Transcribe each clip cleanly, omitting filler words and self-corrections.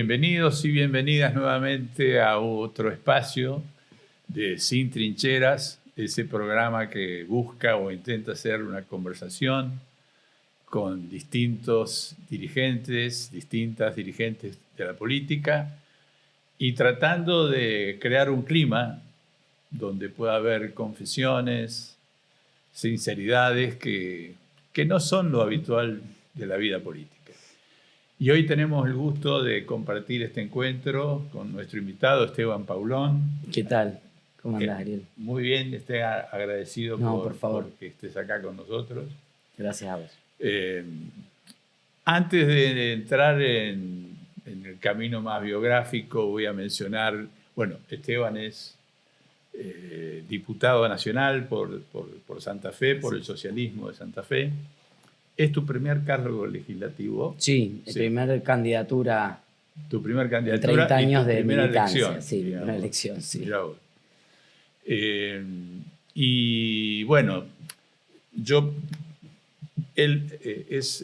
Bienvenidos y bienvenidas nuevamente a otro espacio de Sin Trincheras, ese programa que busca o intenta hacer una conversación con distintas dirigentes de la política y tratando de crear un clima donde pueda haber confesiones, sinceridades que no son lo habitual de la vida política. Y hoy tenemos el gusto de compartir este encuentro con nuestro invitado Esteban Paulón. ¿Qué tal? ¿Cómo andás, Ariel? Muy bien, estoy agradecido por que estés acá con nosotros. Gracias a vos. Antes de entrar en el camino más biográfico, voy a mencionar, bueno, Esteban es diputado nacional por Santa Fe, por el socialismo de Santa Fe. ¿Es tu primer cargo legislativo? Sí, primer candidatura. Tu primer candidatura. 30 años de militancia. Elección, sí, primera elección, sí. Y bueno, él es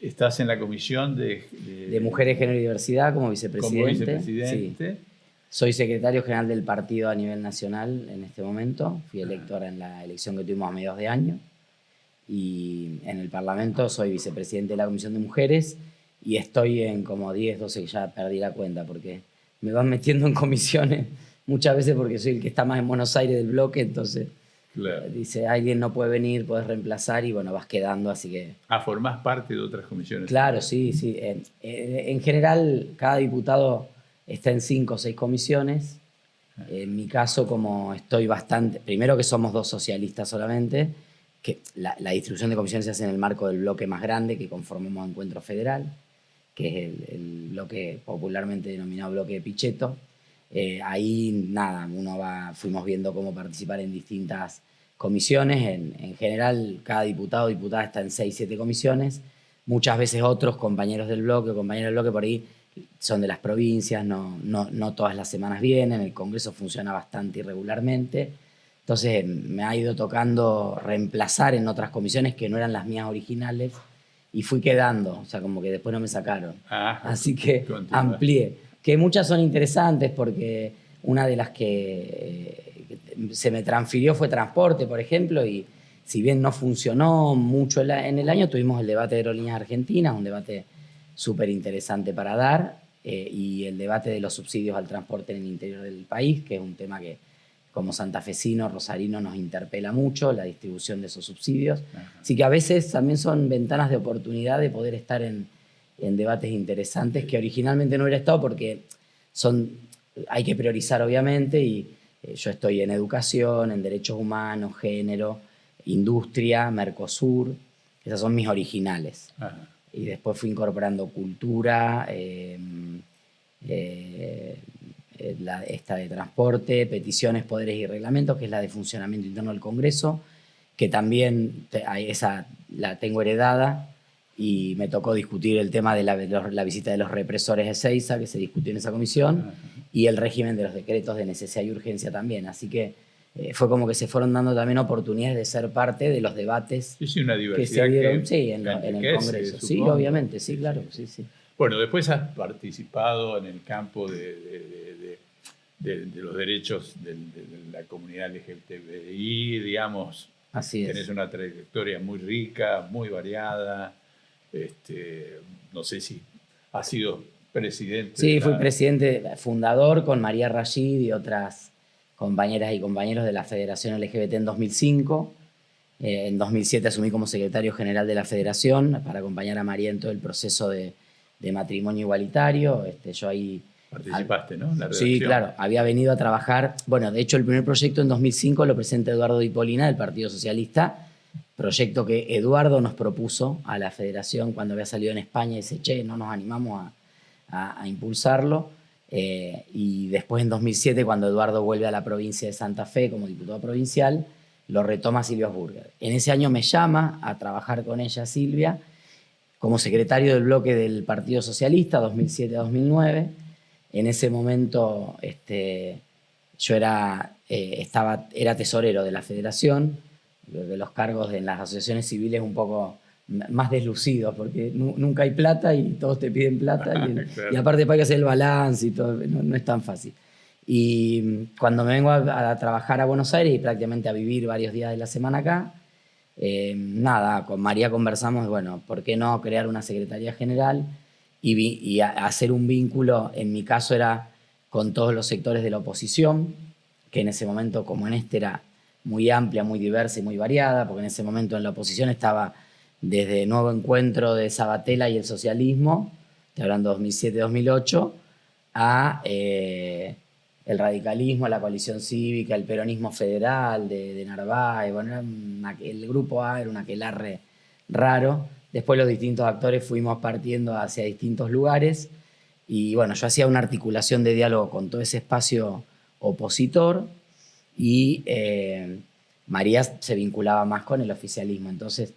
estás en la comisión de Mujeres, Género y Diversidad como vicepresidente. Como vicepresidente. Sí. Soy secretario general del partido a nivel nacional en este momento. Fui electo ahora en la elección que tuvimos a mediados de año. Y en el Parlamento soy vicepresidente de la Comisión de Mujeres y estoy en como 10, 12, que ya perdí la cuenta porque me van metiendo en comisiones muchas veces porque soy el que está más en Buenos Aires del bloque, entonces claro. Dice, alguien no puede venir, puedes reemplazar y bueno, vas quedando, así que... ¿Formás parte de otras comisiones? Claro, sí. En general, cada diputado está en 5 o 6 comisiones. En mi caso, como estoy bastante... Primero que somos 2 socialistas solamente, que la distribución de comisiones se hace en el marco del bloque más grande que conformamos Encuentro Federal, que es el bloque popularmente denominado bloque de Pichetto. Ahí, nada, fuimos viendo cómo participar en distintas comisiones. En general, cada diputado o diputada está en 6, 7 comisiones. Muchas veces otros compañeros del bloque o compañeras del bloque por ahí son de las provincias, no todas las semanas vienen, el Congreso funciona bastante irregularmente. Entonces me ha ido tocando reemplazar en otras comisiones que no eran las mías originales y fui quedando, o sea, como que después no me sacaron. Así que amplié. Que muchas son interesantes porque una de las que se me transfirió fue transporte, por ejemplo, y si bien no funcionó mucho en el año, tuvimos el debate de Aerolíneas Argentinas, un debate súper interesante para dar, y el debate de los subsidios al transporte en el interior del país, que es un tema que como santafesino, rosarino, nos interpela mucho la distribución de esos subsidios. Así que a veces también son ventanas de oportunidad de poder estar en debates interesantes que originalmente no hubiera estado porque hay que priorizar obviamente y yo estoy en educación, en derechos humanos, género, industria, Mercosur, esas son mis originales. Y después fui incorporando cultura, esta de transporte, peticiones, poderes y reglamentos, que es la de funcionamiento interno del Congreso, que también esa la tengo heredada y me tocó discutir el tema de la visita de los represores de Ezeiza, que se discutió en esa comisión, y el régimen de los decretos de necesidad y urgencia también. Así que fue como que se fueron dando también oportunidades de ser parte de los debates una que se dieron en el Congreso. Sí, obviamente, sí, claro. Sí. Bueno, después has participado en el campo de los derechos de la comunidad LGTBI, digamos. Así es. Tenés una trayectoria muy rica, muy variada. No sé si has sido presidente. Sí, fui presidente fundador con María Rashid y otras compañeras y compañeros de la Federación LGBT en 2005. En 2007 asumí como secretario general de la Federación para acompañar a María en todo el proceso de matrimonio igualitario. Yo ahí... Participaste, ¿no? Sí, claro. Había venido a trabajar... Bueno, de hecho, el primer proyecto en 2005 lo presenta Eduardo Di Polina del Partido Socialista, proyecto que Eduardo nos propuso a la Federación cuando había salido en España y dice, che, no nos animamos a impulsarlo. Y después en 2007, cuando Eduardo vuelve a la provincia de Santa Fe como diputado provincial, lo retoma Silvia Asburger. En ese año me llama a trabajar con ella Silvia como secretario del bloque del Partido Socialista, 2007-2009. En ese momento yo era tesorero de la Federación, de los cargos en las asociaciones civiles un poco más deslucidos, porque nunca hay plata y todos te piden plata. Claro. Y aparte hay que hacer el balance y todo, no es tan fácil. Y cuando me vengo a trabajar a Buenos Aires y prácticamente a vivir varios días de la semana acá, nada, con María conversamos, bueno, ¿por qué no crear una secretaría general y hacer un vínculo? En mi caso era con todos los sectores de la oposición, que en ese momento, como en este, era muy amplia, muy diversa y muy variada, porque en ese momento en la oposición estaba desde Nuevo Encuentro de Sabatella y el socialismo, estoy hablando 2007-2008, a el radicalismo, la coalición cívica, el peronismo federal de Narváez. Bueno, el grupo A era un aquelarre raro. Después los distintos actores fuimos partiendo hacia distintos lugares y bueno, yo hacía una articulación de diálogo con todo ese espacio opositor y María se vinculaba más con el oficialismo. Entonces,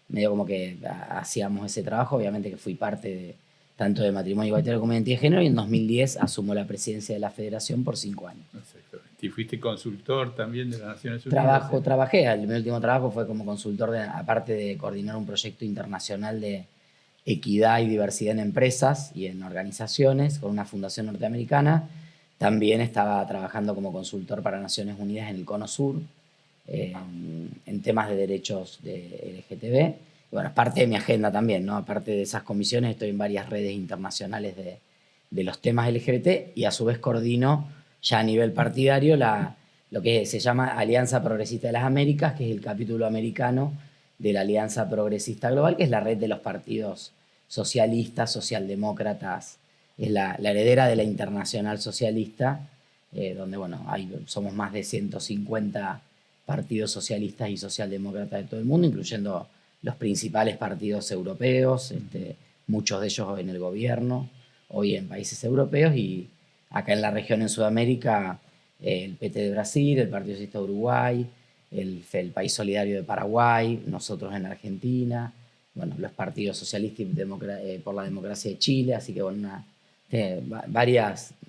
medio como que hacíamos ese trabajo. Obviamente que fui parte tanto de Matrimonio Igualitario como de Identidad de Género, y en 2010 asumo la presidencia de la Federación por 5 años. Exactamente. ¿Y fuiste consultor también de las Naciones Unidas? Trabajé, mi último trabajo fue como consultor, aparte de coordinar un proyecto internacional de equidad y diversidad en empresas y en organizaciones con una fundación norteamericana. También estaba trabajando como consultor para Naciones Unidas en el Cono Sur, en temas de derechos de LGTB. Y bueno, es parte de mi agenda también, ¿no? Aparte de esas comisiones, estoy en varias redes internacionales de los temas LGBT y a su vez coordino ya a nivel partidario lo que se llama Alianza Progresista de las Américas, que es el capítulo americano de la Alianza Progresista Global, que es la red de los partidos socialistas, socialdemócratas, es la heredera de la Internacional Socialista, donde bueno, somos más de 150 partidos socialistas y socialdemócratas de todo el mundo, incluyendo los principales partidos europeos, muchos de ellos en el gobierno, hoy en países europeos, y acá en la región en Sudamérica, el PT de Brasil, el Partido Socialista de Uruguay, el País Solidario de Paraguay, nosotros en Argentina, bueno, los partidos socialistas y por la democracia de Chile, así que bueno,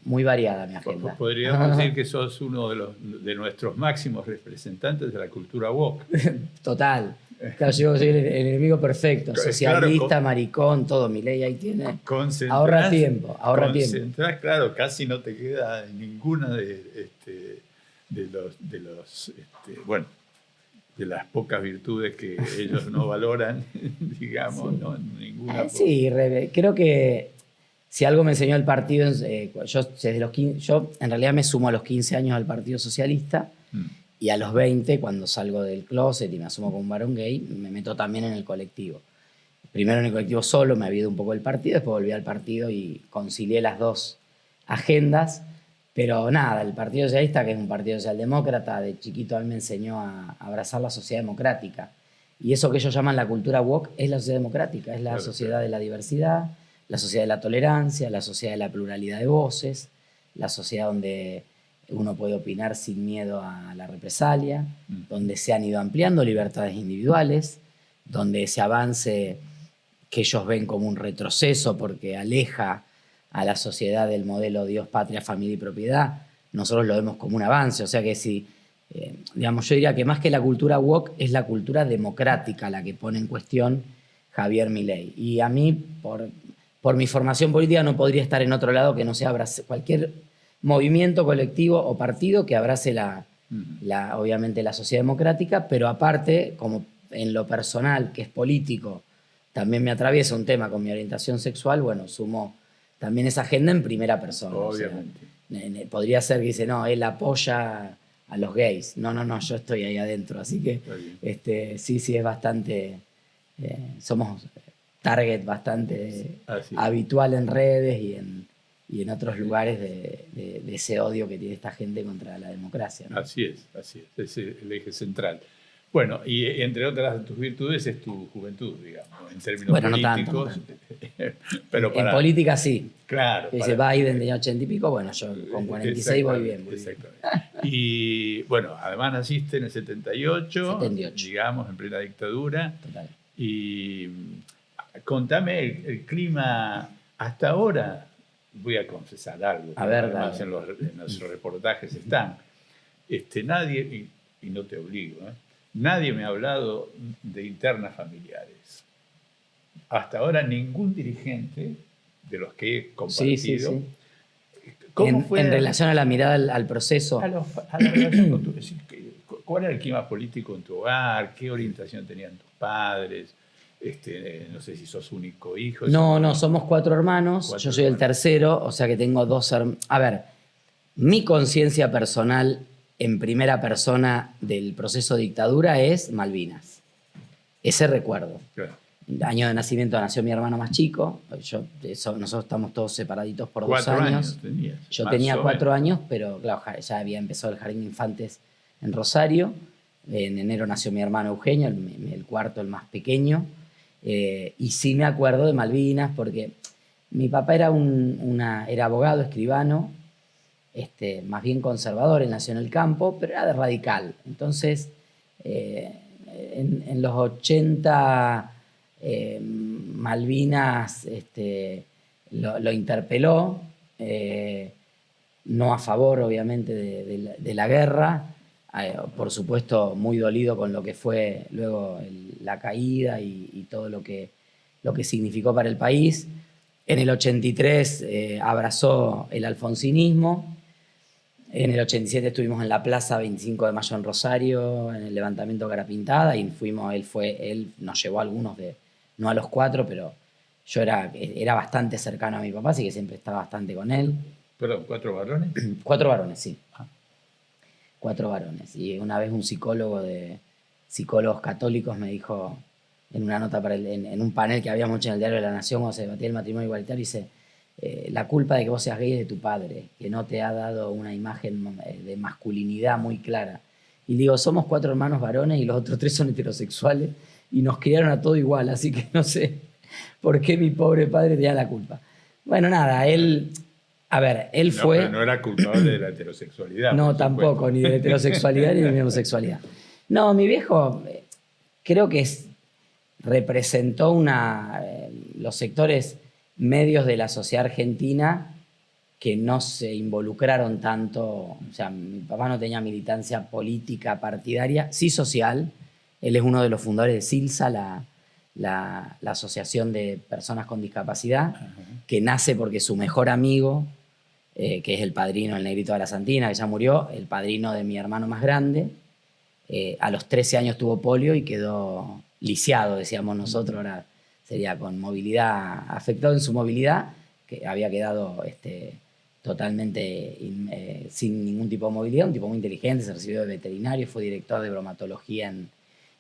muy variada mi agenda. Podríamos decir que sos uno de nuestros máximos representantes de la cultura woke. Total. Claro, yo soy el enemigo perfecto, socialista, claro, maricón, todo. Mi ley ahí tiene. Ahorra tiempo. Claro, casi no te queda ninguna de las pocas virtudes que ellos no valoran, digamos, sí. ¿No? Ninguna. Sí, creo que si algo me enseñó el partido, yo en realidad me sumo a los 15 años al Partido Socialista. Y a los 20, cuando salgo del closet y me asumo como un varón gay, me meto también en el colectivo. Primero en el colectivo solo, me había ido un poco del partido, después volví al partido y concilié las dos agendas. Pero nada, el Partido Socialista, que es un partido socialdemócrata, de chiquito a mí me enseñó a abrazar la sociedad democrática. Y eso que ellos llaman la cultura woke es la sociedad democrática, es la sociedad de la diversidad, la sociedad de la tolerancia, la sociedad de la pluralidad de voces, la sociedad donde uno puede opinar sin miedo a la represalia, donde se han ido ampliando libertades individuales, donde ese avance que ellos ven como un retroceso porque aleja a la sociedad del modelo Dios, patria, familia y propiedad, nosotros lo vemos como un avance. O sea que digamos, yo diría que más que la cultura woke es la cultura democrática la que pone en cuestión Javier Milei. Y a mí, por mi formación política, no podría estar en otro lado que no sea cualquier movimiento colectivo o partido que abrace obviamente la sociedad democrática, pero aparte, como en lo personal, que es político, también me atraviesa un tema con mi orientación sexual, bueno, sumo también esa agenda en primera persona. Obviamente. O sea, podría ser que dice, no, él apoya a los gays. No, yo estoy ahí adentro, así que sí, es bastante, somos target bastante habitual en redes y en otros lugares de ese odio que tiene esta gente contra la democracia, ¿no? Así es el eje central. Bueno, y entre otras de tus virtudes es tu juventud, digamos, en términos políticos. No tanto. Pero en política sí. Claro. Dice Biden tenía 80 y pico, bueno, yo con 46 voy bien. Exactamente. Y bueno, además naciste en el 78, digamos, en plena dictadura. Total. Y contame el clima hasta ahora. Voy a confesar algo, a ver, además en los reportajes están. Nadie, y no te obligo, nadie me ha hablado de internas familiares. hasta ahora ningún dirigente de los que he compartido. Sí, sí, sí. ¿Cómo fue en relación a la mirada al proceso. a la relación con es decir, ¿cuál era el clima político en tu hogar? ¿Qué orientación tenían tus padres? No sé si sos único hijo. No, somos 4 hermanos. Yo soy el tercero, o sea que tengo 2 hermanos. A ver, mi conciencia personal en primera persona del proceso de dictadura es Malvinas. Ese recuerdo. Claro. Año de nacimiento nació mi hermano más chico. Nosotros estamos todos separaditos por 2 años. Tenías, yo tenía 4 años, pero claro, ya había empezado el jardín de infantes en Rosario. En enero nació mi hermano Eugenio, el cuarto, el más pequeño. Y sí me acuerdo de Malvinas porque mi papá era abogado, escribano, más bien conservador, él nació en el campo, pero era de radical. Entonces, en los 80, Malvinas lo interpeló, no a favor, obviamente, de la guerra, por supuesto muy dolido con lo que fue luego la caída y todo lo que significó para el país. En el 83 abrazó el alfonsinismo. En el 87 estuvimos en la Plaza 25 de Mayo en Rosario, en el levantamiento Cara Pintada, y él nos llevó a algunos, no a los 4, pero yo era bastante cercano a mi papá, así que siempre estaba bastante con él. ¿Perdón, 4 varones? 4 varones, sí. 4 varones. Y una vez un psicólogo de psicólogos católicos me dijo, en una nota en un panel que habíamos hecho en el Diario de la Nación cuando se debatía el matrimonio igualitario, dice: la culpa de que vos seas gay es de tu padre, que no te ha dado una imagen de masculinidad muy clara. Y digo, somos 4 hermanos varones y los otros 3 son heterosexuales y nos criaron a todo igual, así que no sé por qué mi pobre padre tenía la culpa. Bueno, nada, él fue... Pero no era culpable de la heterosexualidad. No, tampoco, ni de la heterosexualidad ni de la homosexualidad. No, mi viejo creo que representó los sectores medios de la sociedad argentina que no se involucraron tanto. O sea, mi papá no tenía militancia política partidaria, sí social. Él es uno de los fundadores de SILSA, la Asociación de Personas con Discapacidad, que nace porque su mejor amigo, que es el padrino, el negrito de la Santina, que ya murió, el padrino de mi hermano más grande, a los 13 años tuvo polio y quedó lisiado, decíamos nosotros, ahora sería con movilidad, afectado en su movilidad, que había quedado totalmente sin ningún tipo de movilidad, un tipo muy inteligente, se recibió de veterinario, fue director de bromatología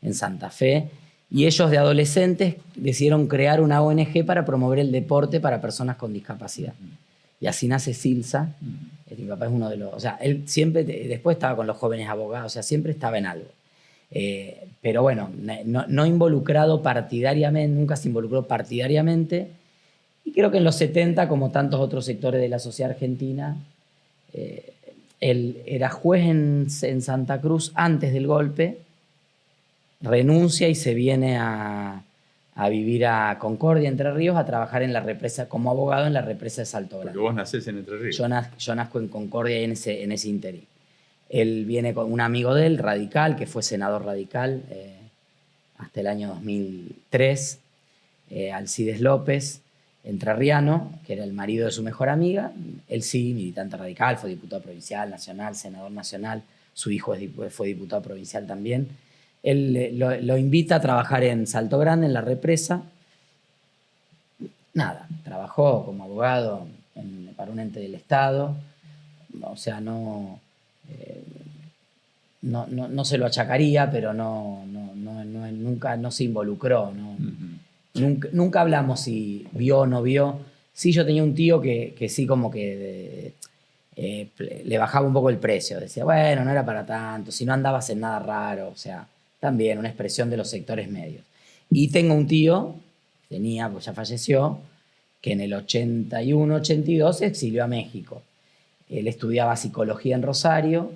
en Santa Fe, y ellos de adolescentes decidieron crear una ONG para promover el deporte para personas con discapacidad. Y así nace SILSA. Mi papá es uno de los... O sea, él siempre, después estaba con los jóvenes abogados, o sea, siempre estaba en algo. Pero bueno, no involucrado partidariamente, nunca se involucró partidariamente. Y creo que en los 70, como tantos otros sectores de la sociedad argentina, él era juez en Santa Cruz antes del golpe, renuncia y se viene a vivir a Concordia, Entre Ríos, a trabajar en la represa, como abogado en la represa de Salto Grande. Porque vos nacés en Entre Ríos. Yo nazco en Concordia en ese interín. Él viene con un amigo de él, radical, que fue senador radical hasta el año 2003, Alcides López, entrerriano, que era el marido de su mejor amiga. Él sí, militante radical, fue diputado provincial, nacional, senador nacional. Su hijo fue diputado provincial también. Él lo invita a trabajar en Salto Grande, en la represa. Nada, trabajó como abogado para un ente del Estado. O sea, no se lo achacaría, pero nunca no se involucró. Nunca hablamos si vio o no vio. Sí, yo tenía un tío que sí como que le bajaba un poco el precio. Decía, bueno, no era para tanto, si no andabas en nada raro. O sea, también una expresión de los sectores medios. Y tengo un tío, pues ya falleció, que en el 81-82 se exilió a México. Él estudiaba psicología en Rosario.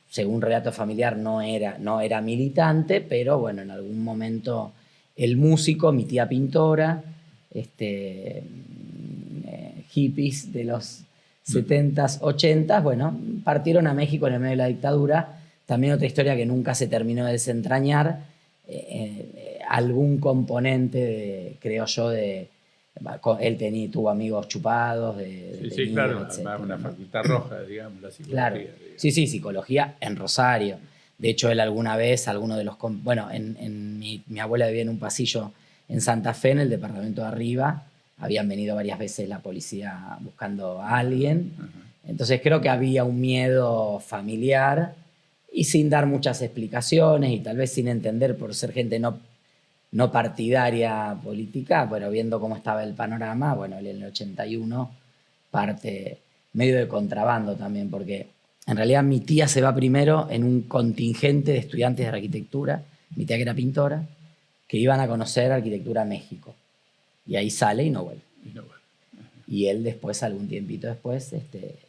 Según relato familiar no era militante, pero bueno, en algún momento el músico, mi tía pintora, hippies de los 70s, 80s, bueno, partieron a México en el medio de la dictadura. También otra historia que nunca se terminó de desentrañar. algún componente, creo yo, él tuvo amigos chupados, sí, claro, además una facultad roja, digamos, la psicología. Claro, digamos. sí, psicología en Rosario. De hecho, él alguna vez, alguno de los... Bueno, mi abuela vivía en un pasillo en Santa Fe, en el departamento de arriba. Habían venido varias veces la policía buscando a alguien. Entonces creo que había un miedo familiar y sin dar muchas explicaciones y tal vez sin entender por ser gente no partidaria política, pero viendo cómo estaba el panorama, bueno, él en el 81 parte medio de contrabando también, porque en realidad mi tía se va primero en un contingente de estudiantes de arquitectura, mi tía que era pintora, que iban a conocer arquitectura México. Y ahí sale y no vuelve. Y él después, algún tiempito después,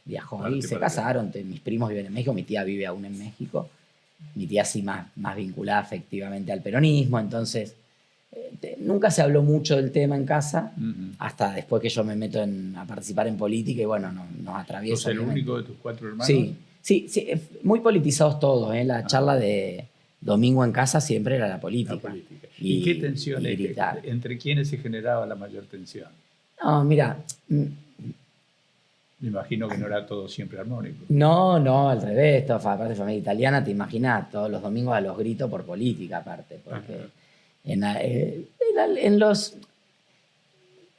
viajó y se casaron. Mis primos viven en México, mi tía vive aún en México. Mi tía sí más vinculada afectivamente al peronismo, entonces nunca se habló mucho del tema en casa, hasta después que yo me meto a participar en política y bueno, nos atraviesa. ¿Sos el único de tus 4 hermanos? Sí, muy politizados todos. La charla de domingo en casa siempre era la política. ¿Y qué tensiones? ¿Entre quiénes se generaba la mayor tensión? No, mira... Me imagino que no era todo siempre armónico. No, al revés. Aparte de familia italiana, te imaginas, todos los domingos a los gritos por política, aparte. Porque en los...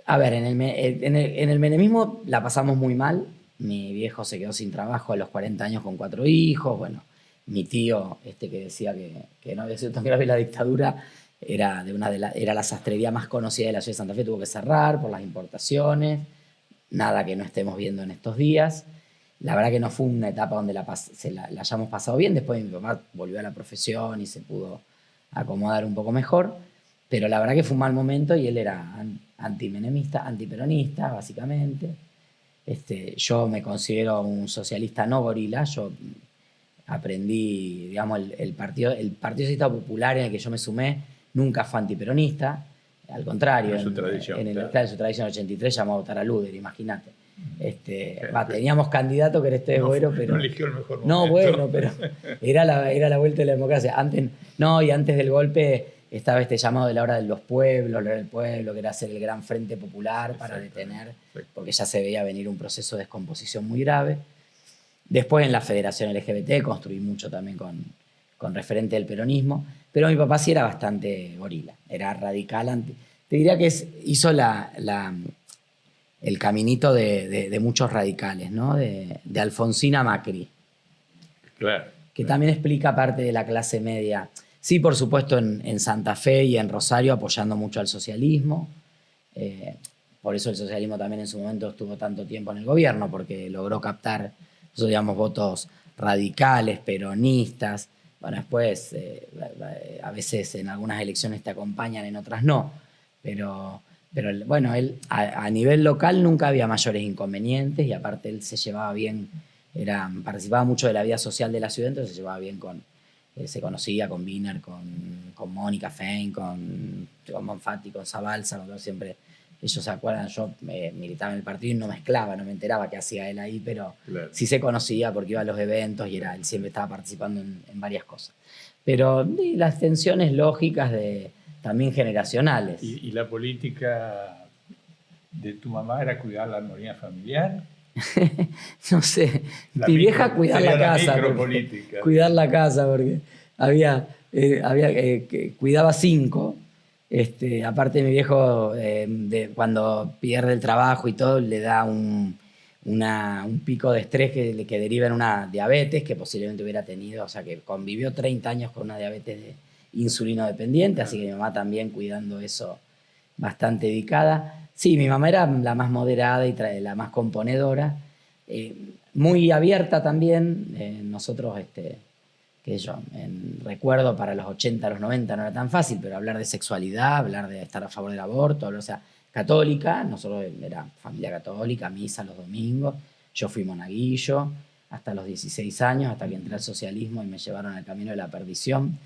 A ver, en el menemismo la pasamos muy mal. Mi viejo se quedó sin trabajo a los 40 años con 4 hijos. Bueno, mi tío, que decía que no había sido tan grave la dictadura, era la sastrería más conocida de la ciudad de Santa Fe, tuvo que cerrar por las importaciones. Nada que no estemos viendo en estos días. La verdad que no fue una etapa donde la hayamos pasado bien. Después mi papá volvió a la profesión y se pudo acomodar un poco mejor. Pero la verdad que fue un mal momento y él era antimenemista, antiperonista, básicamente. Yo me considero un socialista no gorila. Yo aprendí, digamos, el Partido Socialista Popular en el que yo me sumé nunca fue antiperonista. Al contrario, en su tradición. En su tradición 83 llamó a votar a Luder, imagínate. Teníamos candidato que era Boero, pero... No eligió el mejor momento. No, bueno, pero era la vuelta de la democracia. Antes del golpe estaba llamado de la hora de los pueblos, la hora del pueblo, que era hacer el gran frente popular para detener, porque ya se veía venir un proceso de descomposición muy grave. Después en la Federación LGBT construí mucho también con referente del peronismo, pero mi papá sí era bastante gorila, era radical. Te diría que hizo el caminito de muchos radicales, ¿no? De Alfonsín a Macri. Claro. Que también explica parte de la clase media. Sí, por supuesto, en Santa Fe y en Rosario apoyando mucho al socialismo. Por eso el socialismo también en su momento estuvo tanto tiempo en el gobierno, porque logró captar, digamos, votos radicales, peronistas. Bueno, después a veces en algunas elecciones te acompañan, en otras no. Pero bueno, él a nivel local nunca había mayores inconvenientes y aparte él se llevaba bien, participaba mucho de la vida social de la ciudad, entonces se llevaba bien se conocía con Wiener, con Mónica Fein, con Bonfatti, con Zabalza, con todo, siempre. Ellos se acuerdan, yo militaba en el partido y no mezclaba, no me enteraba qué hacía él ahí, pero claro, sí se conocía porque iba a los eventos y él siempre estaba participando en varias cosas. Pero las tensiones lógicas también generacionales. ¿Y la política de tu mamá era cuidar la armonía familiar? No sé, mi vieja cuidar la casa. Cuidar la casa, porque cuidaba 5. Aparte mi viejo, cuando pierde el trabajo y todo, le da un pico de estrés que deriva en una diabetes que posiblemente hubiera tenido, o sea que convivió 30 años con una diabetes de insulino dependiente, así que mi mamá también cuidando eso, bastante dedicada. Sí, mi mamá era la más moderada y la más componedora, muy abierta también. Nosotros, recuerdo para los 80, los 90 no era tan fácil, pero hablar de sexualidad, hablar de estar a favor del aborto, o sea, católica, nosotros era familia católica, misa los domingos, yo fui monaguillo hasta los 16 años, hasta que entré al socialismo y me llevaron al camino de la perdición,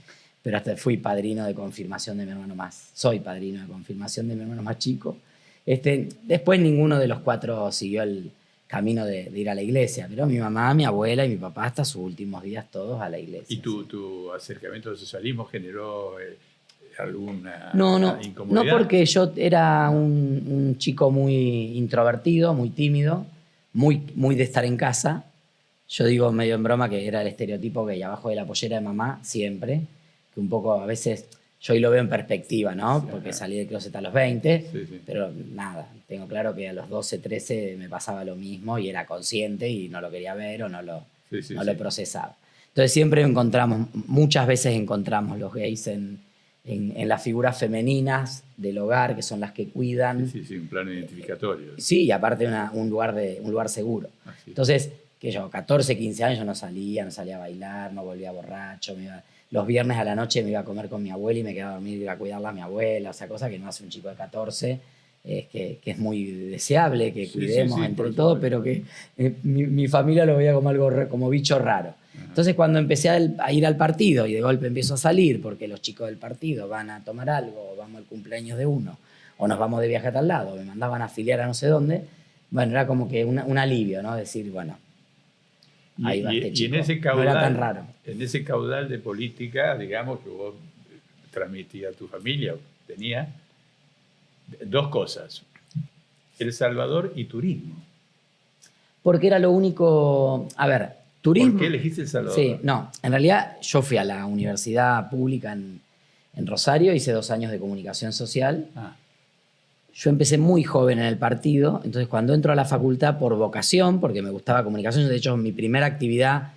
pero hasta fui padrino de confirmación de mi hermano soy padrino de confirmación de mi hermano más chico. Después ninguno de los 4 siguió el camino de ir a la iglesia, pero mi mamá, mi abuela y mi papá hasta sus últimos días todos a la iglesia. ¿Y tu acercamiento al socialismo generó alguna No, incomodidad? no porque yo era un chico muy introvertido, muy tímido, muy de estar en casa. Yo digo medio en broma que era el estereotipo que abajo de la pollera de mamá siempre, que un poco a veces yo hoy lo veo en perspectiva, ¿no? Sí, Porque ajá. salí del closet a los 20, Sí. pero nada, tengo claro que a los 12, 13 me pasaba lo mismo y era consciente y no lo quería ver o no lo procesaba. Entonces siempre encontramos, muchas veces encontramos los gays en las figuras femeninas del hogar, que son las que cuidan. Sí, un plano identificatorio. Sí, y aparte un lugar seguro. Así. Entonces, que yo, 14, 15 años yo no salía a bailar, no volvía borracho, los viernes a la noche me iba a comer con mi abuela y me quedaba a dormir y iba a cuidarla a mi abuela, o sea, cosa que no hace un chico de 14, que es muy deseable, que cuidemos entre todos, pero que mi familia lo veía como algo como bicho raro. Ajá. Entonces cuando empecé a ir al partido y de golpe empiezo a salir porque los chicos del partido van a tomar algo, o vamos al cumpleaños de uno, o nos vamos de viaje a tal lado, me mandaban a afiliar a no sé dónde, bueno, era como que un alivio, ¿no? Decir, bueno, ahí va este chico. Y en ese caudal, no era tan raro. En ese caudal de política, digamos, que vos transmitías a tu familia, tenía dos cosas, El Salvador y turismo. Porque era lo único, a ver, turismo. ¿Por qué elegiste El Salvador? Sí, no, en realidad yo fui a la universidad pública en Rosario, hice 2 años de comunicación social. Yo empecé muy joven en el partido, entonces cuando entro a la facultad por vocación, porque me gustaba comunicación, de hecho mi primera actividad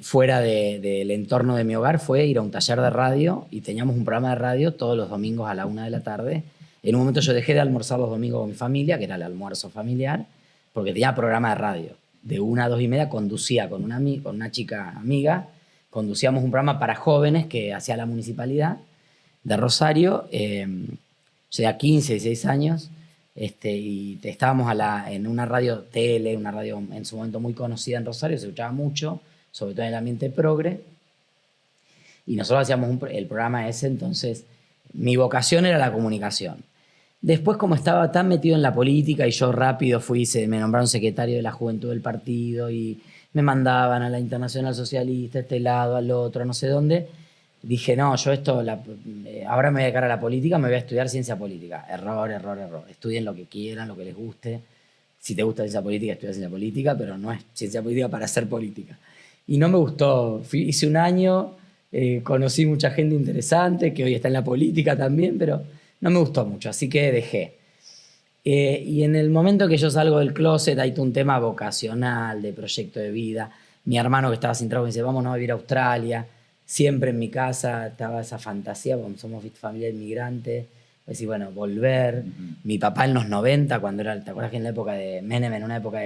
fuera del entorno de mi hogar fue ir a un taller de radio y teníamos un programa de radio todos los domingos a la 1 de la tarde. En un momento yo dejé de almorzar los domingos con mi familia, que era el almuerzo familiar, porque tenía programa de radio. De 1 a 2 y media conducía con una chica amiga, conducíamos un programa para jóvenes que hacía la municipalidad de Rosario, ya 15, 16 años, y estábamos en una radio tele, una radio en su momento muy conocida en Rosario, se escuchaba mucho, sobre todo en el ambiente progre, y nosotros hacíamos el programa ese, entonces mi vocación era la comunicación. Después, como estaba tan metido en la política y yo rápido me nombraron secretario de la juventud del partido y me mandaban a la Internacional Socialista, a este lado, al otro, no sé dónde, dije, no, yo ahora me voy a dedicar a la política, me voy a estudiar ciencia política. Error. Estudien lo que quieran, lo que les guste. Si te gusta ciencia política, estudia ciencia política, pero no es ciencia política para hacer política. Y no me gustó. Hice 1 año, conocí mucha gente interesante, que hoy está en la política también, pero no me gustó mucho, así que dejé. Y en el momento que yo salgo del closet, hay todo un tema vocacional, de proyecto de vida. Mi hermano que estaba sin trabajo me dice, vámonos a vivir a Australia. Siempre en mi casa estaba esa fantasía, porque somos familia inmigrante. Decir, bueno, volver. Mi papá en los 90, cuando era, ¿te acuerdas que en la época de Menem, en una época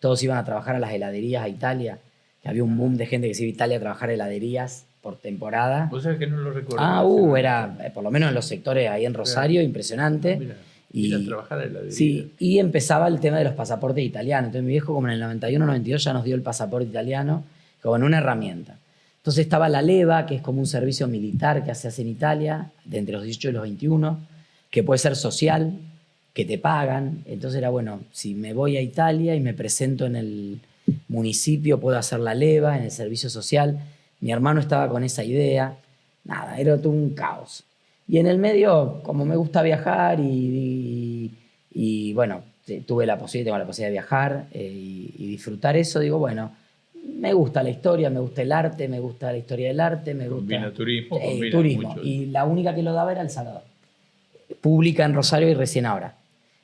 todos iban a trabajar a las heladerías a Italia? Que había un boom de gente que se iba a Italia a trabajar heladerías por temporada. ¿Vos sabés que no lo recuerdo? Era, por lo menos en los sectores ahí en Rosario, impresionante. Ir a trabajar a heladerías. Sí, y empezaba el tema de los pasaportes italianos. Entonces mi viejo, como en el 91, 92, ya nos dio el pasaporte italiano, como en una herramienta. Entonces estaba la LEVA, que es como un servicio militar que se hace en Italia, de entre los 18 y los 21, que puede ser social, que te pagan. Entonces era, bueno, si me voy a Italia y me presento en el municipio, puedo hacer la LEVA, en el servicio social. Mi hermano estaba con esa idea. Nada, era todo un caos. Y en el medio, como me gusta viajar y bueno, tengo la posibilidad de viajar y disfrutar eso, digo, bueno, me gusta la historia, me gusta el arte, me gusta la historia del arte, me gusta... Combina turismo, turismo. Mucho. Y la única que lo daba era El Salvador. Pública en Rosario y recién ahora.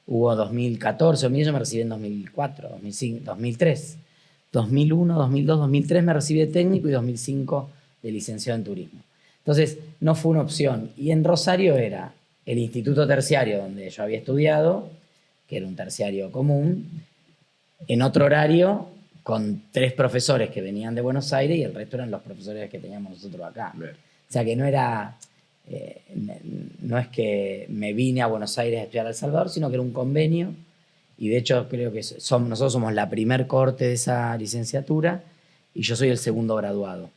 Hubo 2014, yo me recibí en 2004, 2005, 2003. 2001, 2002, 2003 me recibí de técnico y 2005 de licenciado en turismo. Entonces, no fue una opción. Y en Rosario era el instituto terciario donde yo había estudiado, que era un terciario común, en otro horario, con 3 profesores que venían de Buenos Aires y el resto eran los profesores que teníamos nosotros acá. Bien. O sea que no era... no es que me vine a Buenos Aires a estudiar a El Salvador, sino que era un convenio. Y de hecho creo que nosotros somos la primer corte de esa licenciatura y yo soy el segundo graduado.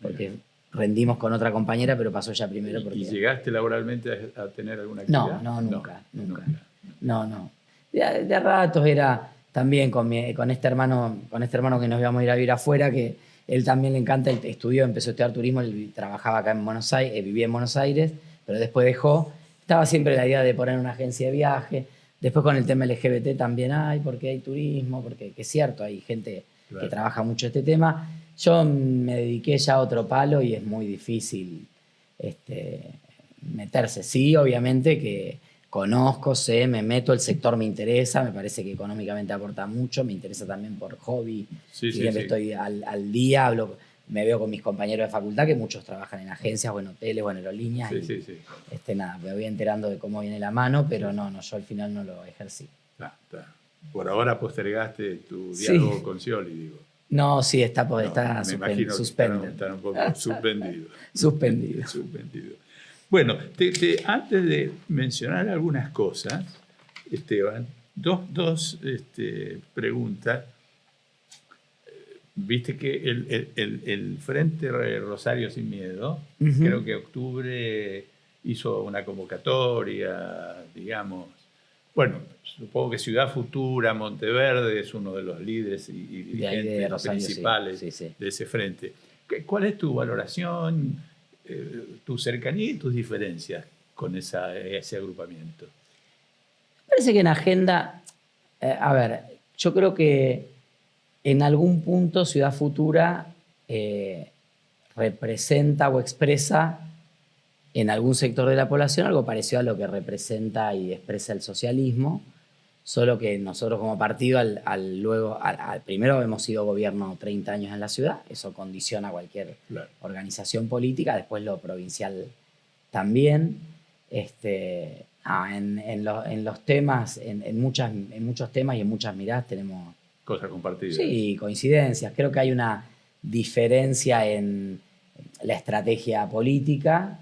Porque rendimos con otra compañera, pero pasó ella primero. ¿Y llegaste laboralmente a tener alguna actividad? No, nunca. No. De ratos era también con este hermano que nos íbamos a ir a vivir afuera, que él también le encanta, él estudió, empezó a estudiar turismo, él trabajaba acá en Buenos Aires, vivía en Buenos Aires, pero después dejó. Estaba siempre la idea de poner una agencia de viaje. Después con el tema LGBT también hay, porque hay turismo, porque que es cierto, hay gente que trabaja mucho este tema. Yo me dediqué ya a otro palo y es muy difícil meterse. Sí, obviamente que conozco, sé, me meto, el sector me interesa, me parece que económicamente aporta mucho, me interesa también por hobby. Siempre estoy al día, hablo, me veo con mis compañeros de facultad, que muchos trabajan en agencias o en hoteles o en aerolíneas. Nada, me voy enterando de cómo viene la mano, pero no, yo al final no lo ejercí. Por ahora postergaste tu diálogo con Scioli, digo. No, sí, está suspendido. Están un poco suspendidos. Suspendido. Bueno, antes de mencionar algunas cosas, Esteban, dos preguntas. Viste que el Frente Rosario Sin Miedo, creo que en octubre hizo una convocatoria, digamos. Bueno, supongo que Ciudad Futura, Monteverde es uno de los líderes y dirigentes Rosario, principales de ese frente. ¿Cuál es tu valoración, tu cercanía y tus diferencias con ese agrupamiento? Me parece que en agenda, yo creo que en algún punto Ciudad Futura representa o expresa en algún sector de la población algo parecido a lo que representa y expresa el socialismo, solo que nosotros como partido primero hemos sido gobierno 30 años en la ciudad, eso condiciona cualquier organización política, después lo provincial también. En los temas, en muchos temas y en muchas miradas tenemos cosas compartidas. Sí, coincidencias. Creo que hay una diferencia en la estrategia política,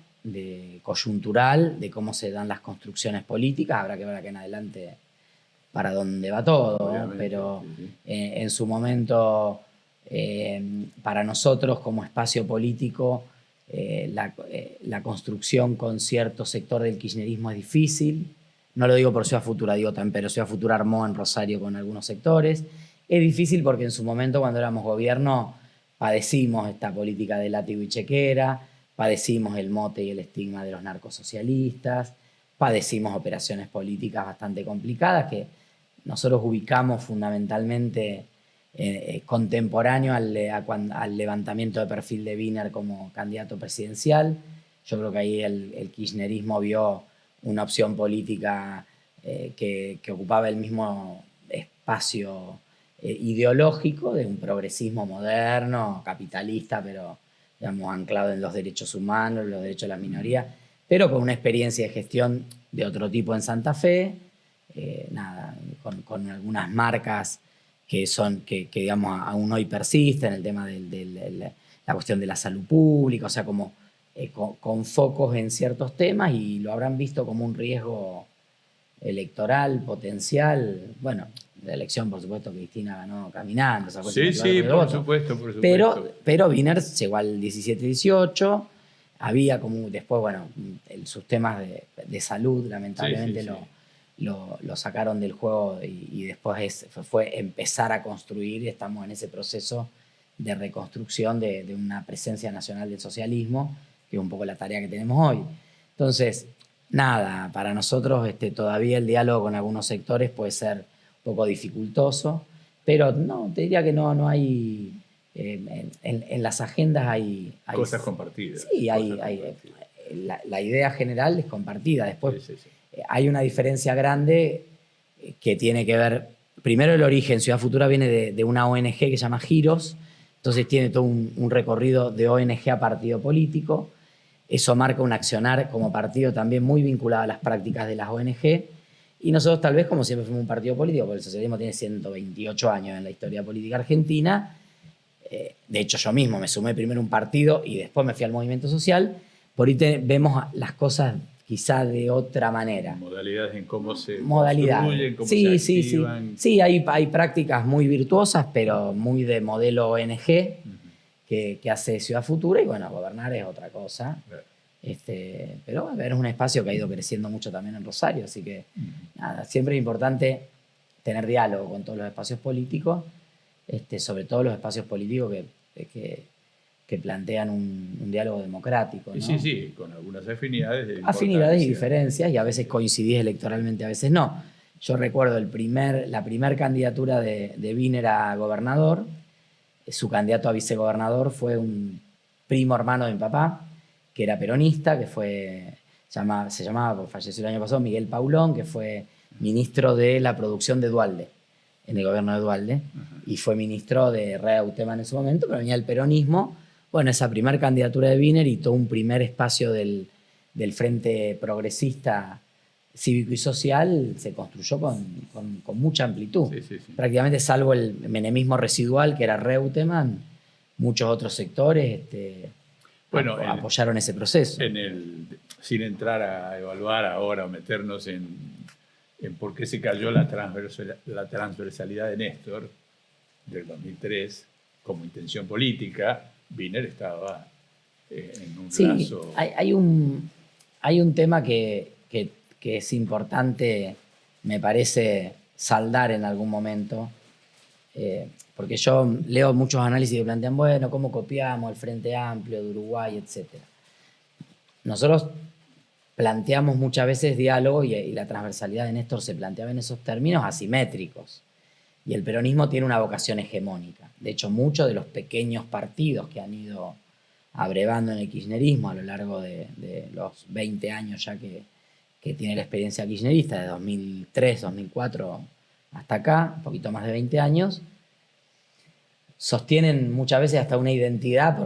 coyuntural, de cómo se dan las construcciones políticas. Habrá que ver acá en adelante para dónde va todo, ¿no? Pero en su momento, para nosotros como espacio político, la construcción con cierto sector del kirchnerismo es difícil. No lo digo por Ciudad Futura, digo también, pero Ciudad Futura armó en Rosario con algunos sectores. Es difícil porque en su momento, cuando éramos gobierno, padecimos esta política de látigo y chequera, padecimos el mote y el estigma de los narcosocialistas, padecimos operaciones políticas bastante complicadas que nosotros ubicamos fundamentalmente contemporáneo al levantamiento de perfil de Wiener como candidato presidencial. Yo creo que ahí el kirchnerismo vio una opción política que ocupaba el mismo espacio ideológico de un progresismo moderno, capitalista, pero digamos, anclado en los derechos humanos, los derechos de las minorías, pero con una experiencia de gestión de otro tipo en Santa Fe, con algunas marcas que digamos, aún hoy persisten, el tema de la cuestión de la salud pública, o sea, como con focos en ciertos temas, y lo habrán visto como un riesgo electoral potencial. Bueno, la elección, por supuesto, Cristina ganó caminando. Sí, por supuesto. Pero Wiener llegó al 17-18, había como después, bueno, sus temas de salud, lamentablemente lo sacaron del juego y después fue empezar a construir, y estamos en ese proceso de reconstrucción de una presencia nacional del socialismo, que es un poco la tarea que tenemos hoy. Entonces, nada, para nosotros todavía el diálogo con algunos sectores puede ser un poco dificultoso, pero no, te diría que no hay, en las agendas hay cosas compartidas. Sí, la idea general es compartida. Después hay una diferencia grande que tiene que ver, primero el origen. Ciudad Futura viene de una ONG que se llama Giros, entonces tiene todo un recorrido de ONG a partido político. Eso marca un accionar como partido también muy vinculado a las prácticas de las ONG. Y nosotros tal vez, como siempre fuimos un partido político, porque el socialismo tiene 128 años en la historia política argentina. De hecho, yo mismo me sumé primero a un partido y después me fui al movimiento social. Por ahí vemos las cosas quizá de otra manera. Modalidades en cómo se construyen, cómo se activan. Sí, hay prácticas muy virtuosas, pero muy de modelo ONG, que hace Ciudad Futura, y bueno, gobernar es otra cosa. Pero es un espacio que ha ido creciendo mucho también en Rosario, así que nada, siempre es importante tener diálogo con todos los espacios políticos, sobre todo los espacios políticos que plantean un diálogo democrático, ¿no? Sí, sí, con algunas afinidades. Afinidades y diferencias, y a veces coincidís electoralmente, a veces no. Yo recuerdo la primer candidatura de Wiener a gobernador. Su candidato a vicegobernador fue un primo hermano de mi papá, que era peronista, que se llamaba, porque falleció el año pasado, Miguel Paulón, que fue ministro de la producción de Duhalde, en el gobierno de Duhalde, y fue ministro de Reutemann en su momento, pero venía el peronismo. Bueno, esa primera candidatura de Wiener y todo un primer espacio del Frente Progresista Cívico y Social se construyó con mucha amplitud. Sí, sí, sí. Prácticamente salvo el menemismo residual, que era Reutemann, muchos otros sectores apoyaron ese proceso. Sin entrar a evaluar ahora o meternos en por qué se cayó la transversalidad de Néstor del 2003 como intención política, Wiener estaba en un lazo. Hay un tema que es importante, me parece, saldar en algún momento, porque yo leo muchos análisis que plantean, bueno, cómo copiamos el Frente Amplio de Uruguay, etc. Nosotros planteamos muchas veces diálogo y la transversalidad de Néstor se planteaba en esos términos asimétricos. Y el peronismo tiene una vocación hegemónica. De hecho, muchos de los pequeños partidos que han ido abrevando en el kirchnerismo a lo largo de los 20 años ya que tiene la experiencia kirchnerista, de 2003, 2004 hasta acá, un poquito más de 20 años, sostienen muchas veces hasta una identidad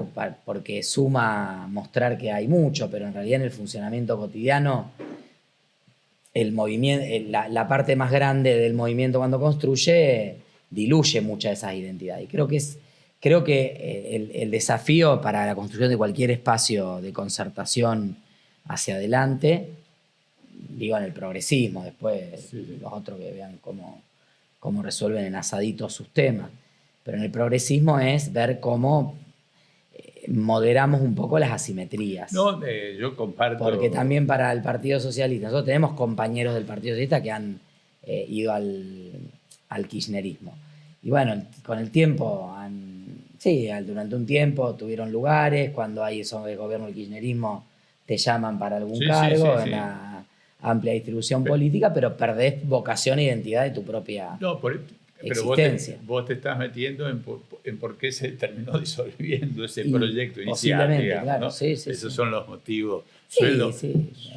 porque suma mostrar que hay mucho, pero en realidad en el funcionamiento cotidiano el movimiento, la parte más grande del movimiento cuando construye diluye muchas de esas identidades. Y creo que el desafío para la construcción de cualquier espacio de concertación hacia adelante, digo en el progresismo, después los otros que vean cómo resuelven en asaditos sus temas, pero en el progresismo es ver cómo moderamos un poco las asimetrías. No, yo comparto. Porque también para el Partido Socialista, nosotros tenemos compañeros del Partido Socialista que han ido al kirchnerismo. Y bueno, con el tiempo, durante un tiempo tuvieron lugares, cuando hay eso de gobierno del kirchnerismo te llaman para algún cargo en la amplia distribución política, pero perdés vocación e identidad de tu propia existencia. Pero vos te estás metiendo en por qué se terminó disolviendo ese proyecto inicial. Posiblemente, digamos, claro. ¿no? Sí, Esos son los motivos.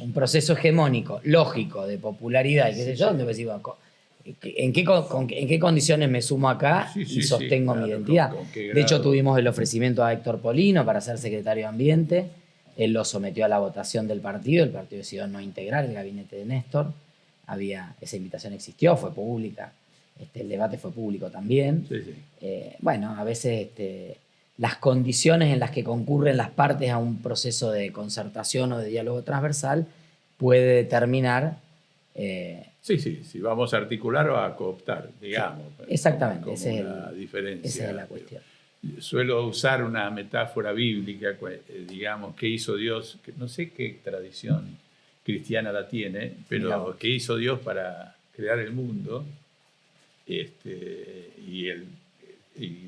Un proceso hegemónico, lógico, de popularidad y qué sé yo, donde decís, ¿en qué condiciones me sumo acá y sostengo mi identidad? De hecho, tuvimos el ofrecimiento a Héctor Polino para ser secretario de Ambiente. Él lo sometió a la votación del partido. El partido decidió no integrar el gabinete de Néstor. Esa invitación existió, fue pública. El debate fue público también. Bueno, a veces las condiciones en las que concurren las partes a un proceso de concertación o de diálogo transversal puede determinar... si vamos a articular o a cooptar, digamos. Exactamente, como esa diferencia. es la cuestión. Suelo usar una metáfora bíblica, digamos, que hizo Dios, que no sé qué tradición cristiana la tiene, pero que hizo Dios para crear el mundo, y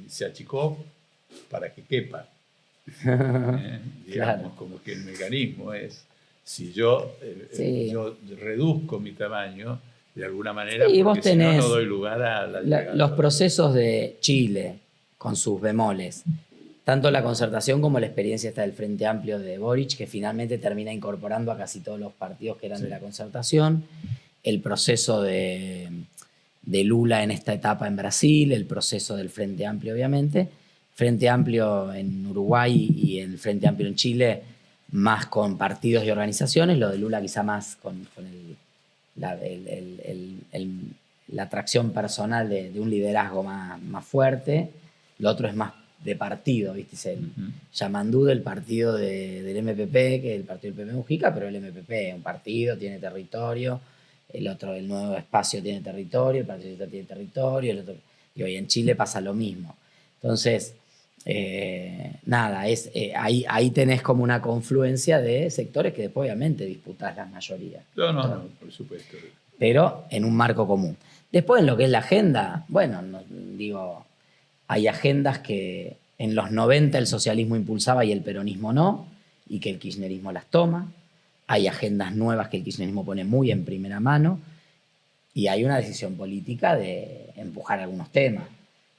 se achicó para que quepa. Digamos, como que el mecanismo es, si yo reduzco mi tamaño, de alguna manera, porque vos tenés no doy lugar a la llegada. Los procesos de Chile, con sus bemoles, tanto la concertación como la experiencia del Frente Amplio de Boric, que finalmente termina incorporando a casi todos los partidos que eran de la concertación, el proceso de Lula en esta etapa en Brasil, el proceso del Frente Amplio, obviamente, Frente Amplio en Uruguay y el Frente Amplio en Chile, más con partidos y organizaciones, lo de Lula quizá más con la atracción personal de un liderazgo más fuerte. Lo otro es más de partido, ¿viste? El Yamandú del partido del MPP, que es el partido del PP Mujica, pero el MPP es un partido, tiene territorio, el otro, el Nuevo Espacio, tiene territorio, el Partido Socialista tiene territorio, el otro, y hoy en Chile pasa lo mismo. Entonces, ahí tenés como una confluencia de sectores que después obviamente disputás las mayorías. No, por supuesto. Pero en un marco común. Después en lo que es la agenda, bueno, hay agendas que en los 90 el socialismo impulsaba y el peronismo no, y que el kirchnerismo las toma. Hay agendas nuevas que el kirchnerismo pone muy en primera mano, y hay una decisión política de empujar algunos temas.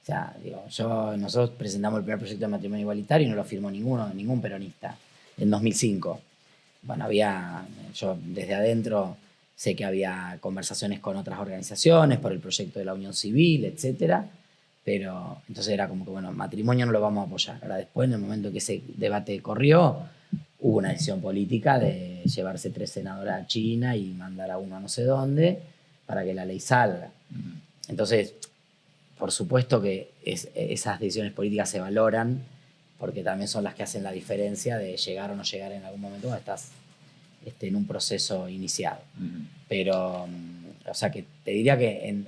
O sea, digo, nosotros presentamos el primer proyecto de matrimonio igualitario y no lo firmó ningún peronista en 2005. Bueno, yo desde adentro sé que había conversaciones con otras organizaciones por el proyecto de la unión civil, etcétera, pero entonces era como que, bueno, matrimonio no lo vamos a apoyar. Ahora después, en el momento que ese debate corrió, hubo una decisión política de llevarse 3 senadoras a China y mandar a uno a no sé dónde para que la ley salga. Entonces, por supuesto que esas decisiones políticas se valoran, porque también son las que hacen la diferencia de llegar o no llegar en algún momento cuando estás en un proceso iniciado. Pero, o sea, que te diría que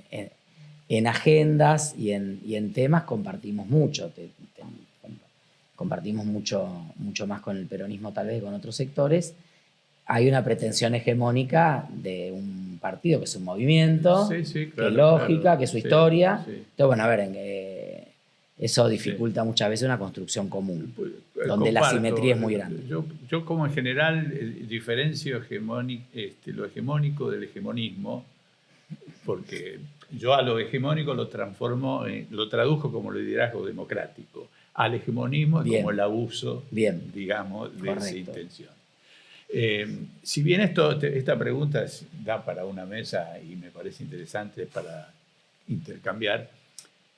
en agendas y en temas compartimos mucho. Compartimos mucho más con el peronismo tal vez que con otros sectores. Hay una pretensión hegemónica de un partido que es un movimiento, claro, que es lógica, claro, que es su historia. Sí. Entonces, bueno, a ver, eso dificulta muchas veces una construcción común, donde la simetría es muy grande. Yo como en general diferencio lo hegemónico del hegemonismo, porque yo a lo hegemónico lo traduzco como liderazgo democrático, al hegemonismo como el abuso, digamos, de esa intención. Si bien esta pregunta da para una mesa y me parece interesante para intercambiar,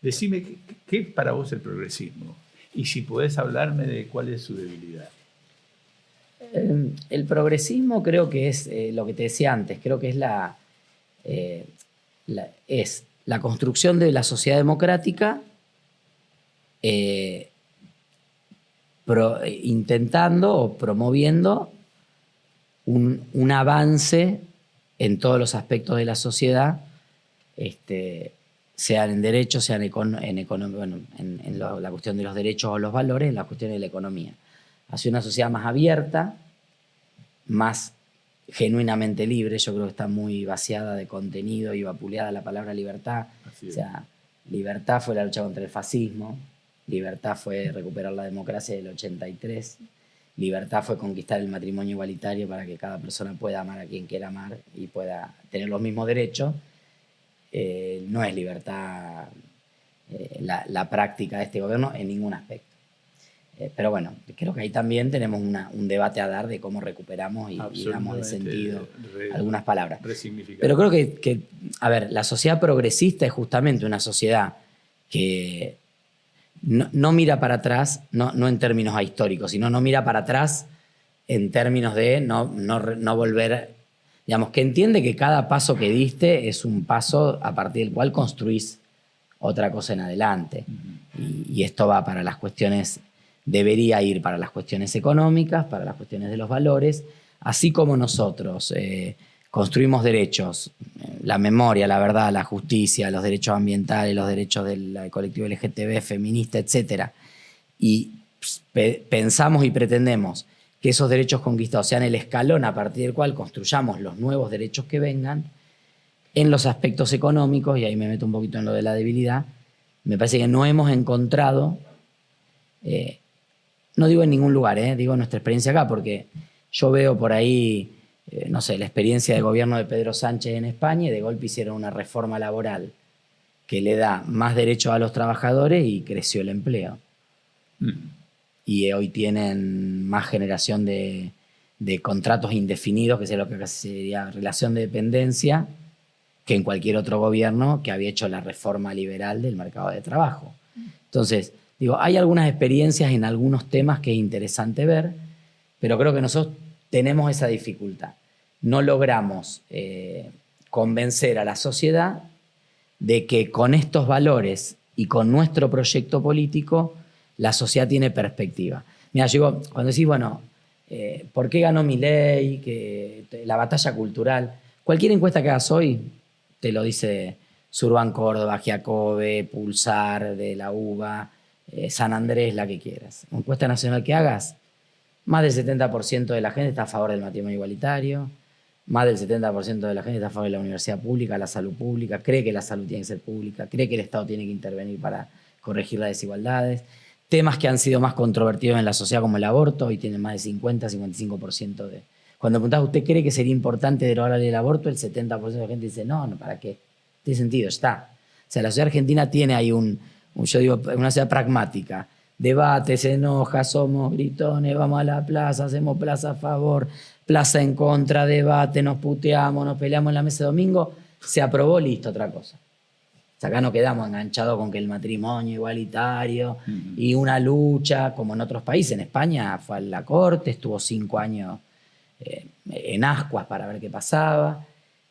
decime, ¿qué es para vos el progresismo? Y si podés hablarme de cuál es su debilidad. El progresismo creo que es lo que te decía antes, creo que es la construcción de la sociedad democrática intentando o promoviendo un avance en todos los aspectos de la sociedad, sean en derechos, sean en la cuestión de los derechos o los valores, en la cuestión de la economía. Hacia una sociedad más abierta, más genuinamente libre. Yo creo que está muy vaciada de contenido y vapuleada la palabra libertad. O sea, libertad fue la lucha contra el fascismo, libertad fue recuperar la democracia del 83, libertad fue conquistar el matrimonio igualitario para que cada persona pueda amar a quien quiera amar y pueda tener los mismos derechos. No es libertad la práctica de este gobierno en ningún aspecto. Pero bueno, creo que ahí también tenemos un debate a dar de cómo recuperamos y damos de sentido algunas palabras. Pero creo que, a ver, la sociedad progresista es justamente una sociedad que no mira para atrás, no en términos ahistóricos, sino no mira para atrás en términos de no volver, digamos, que entiende que cada paso que diste es un paso a partir del cual construís otra cosa en adelante. Y esto va para las cuestiones, debería ir para las cuestiones económicas, para las cuestiones de los valores, así como nosotros construimos derechos, la memoria, la verdad, la justicia, los derechos ambientales, los derechos del colectivo LGTB, feminista, etc. Y pensamos y pretendemos que esos derechos conquistados sean el escalón a partir del cual construyamos los nuevos derechos que vengan. En los aspectos económicos, y ahí me meto un poquito en lo de la debilidad, me parece que no hemos encontrado, no digo en ningún lugar, digo nuestra experiencia acá, porque yo veo por ahí, no sé, la experiencia del gobierno de Pedro Sánchez en España, y de golpe hicieron una reforma laboral que le da más derechos a los trabajadores y creció el empleo. Y hoy tienen más generación de contratos indefinidos, que es lo que sería relación de dependencia, que en cualquier otro gobierno que había hecho la reforma liberal del mercado de trabajo. Entonces, digo, hay algunas experiencias en algunos temas que es interesante ver, pero creo que nosotros tenemos esa dificultad. No logramos convencer a la sociedad de que con estos valores y con nuestro proyecto político la sociedad tiene perspectiva. Mira, cuando decís, bueno, ¿por qué ganó Milei? Que la batalla cultural. Cualquier encuesta que hagas hoy te lo dice Surban Córdoba, Giacobbe, Pulsar, de la UBA, San Andrés, la que quieras. Encuesta nacional que hagas, más del 70% de la gente está a favor del matrimonio igualitario, más del 70% de la gente está a favor de la universidad pública, la salud pública, cree que la salud tiene que ser pública, cree que el Estado tiene que intervenir para corregir las desigualdades. temas que han sido más controvertidos en la sociedad, como el aborto, y tienen más de 50-55% de... Cuando preguntás, ¿usted cree que sería importante derogar el aborto? El 70% de la gente dice, no, ¿para qué? Tiene sentido, está. O sea, la sociedad argentina tiene ahí yo digo, una sociedad pragmática. Debate, se enoja, somos gritones, vamos a la plaza, hacemos plaza a favor, plaza en contra, debate, nos puteamos, nos peleamos en la mesa de domingo, se aprobó, listo, otra cosa. O sea, acá no quedamos enganchados con que el matrimonio igualitario y una lucha, como en otros países. En España fue a la corte, estuvo 5 años en ascuas para ver qué pasaba.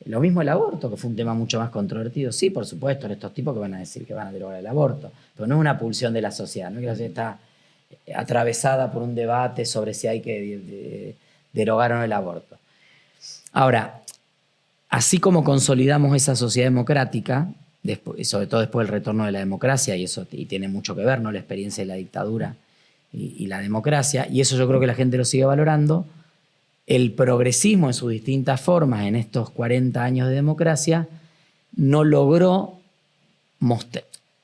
Lo mismo el aborto, que fue un tema mucho más controvertido. Sí, por supuesto, estos tipos que van a decir que van a derogar el aborto, pero no es una pulsión de la sociedad, no es que la sociedad está atravesada por un debate sobre si hay que derogar o no el aborto. Ahora, así como consolidamos esa sociedad democrática, sobre todo después del retorno de la democracia, y tiene mucho que ver, ¿no?, la experiencia de la dictadura y la democracia, y eso yo creo que la gente lo sigue valorando. El progresismo en sus distintas formas en estos 40 años de democracia no logró,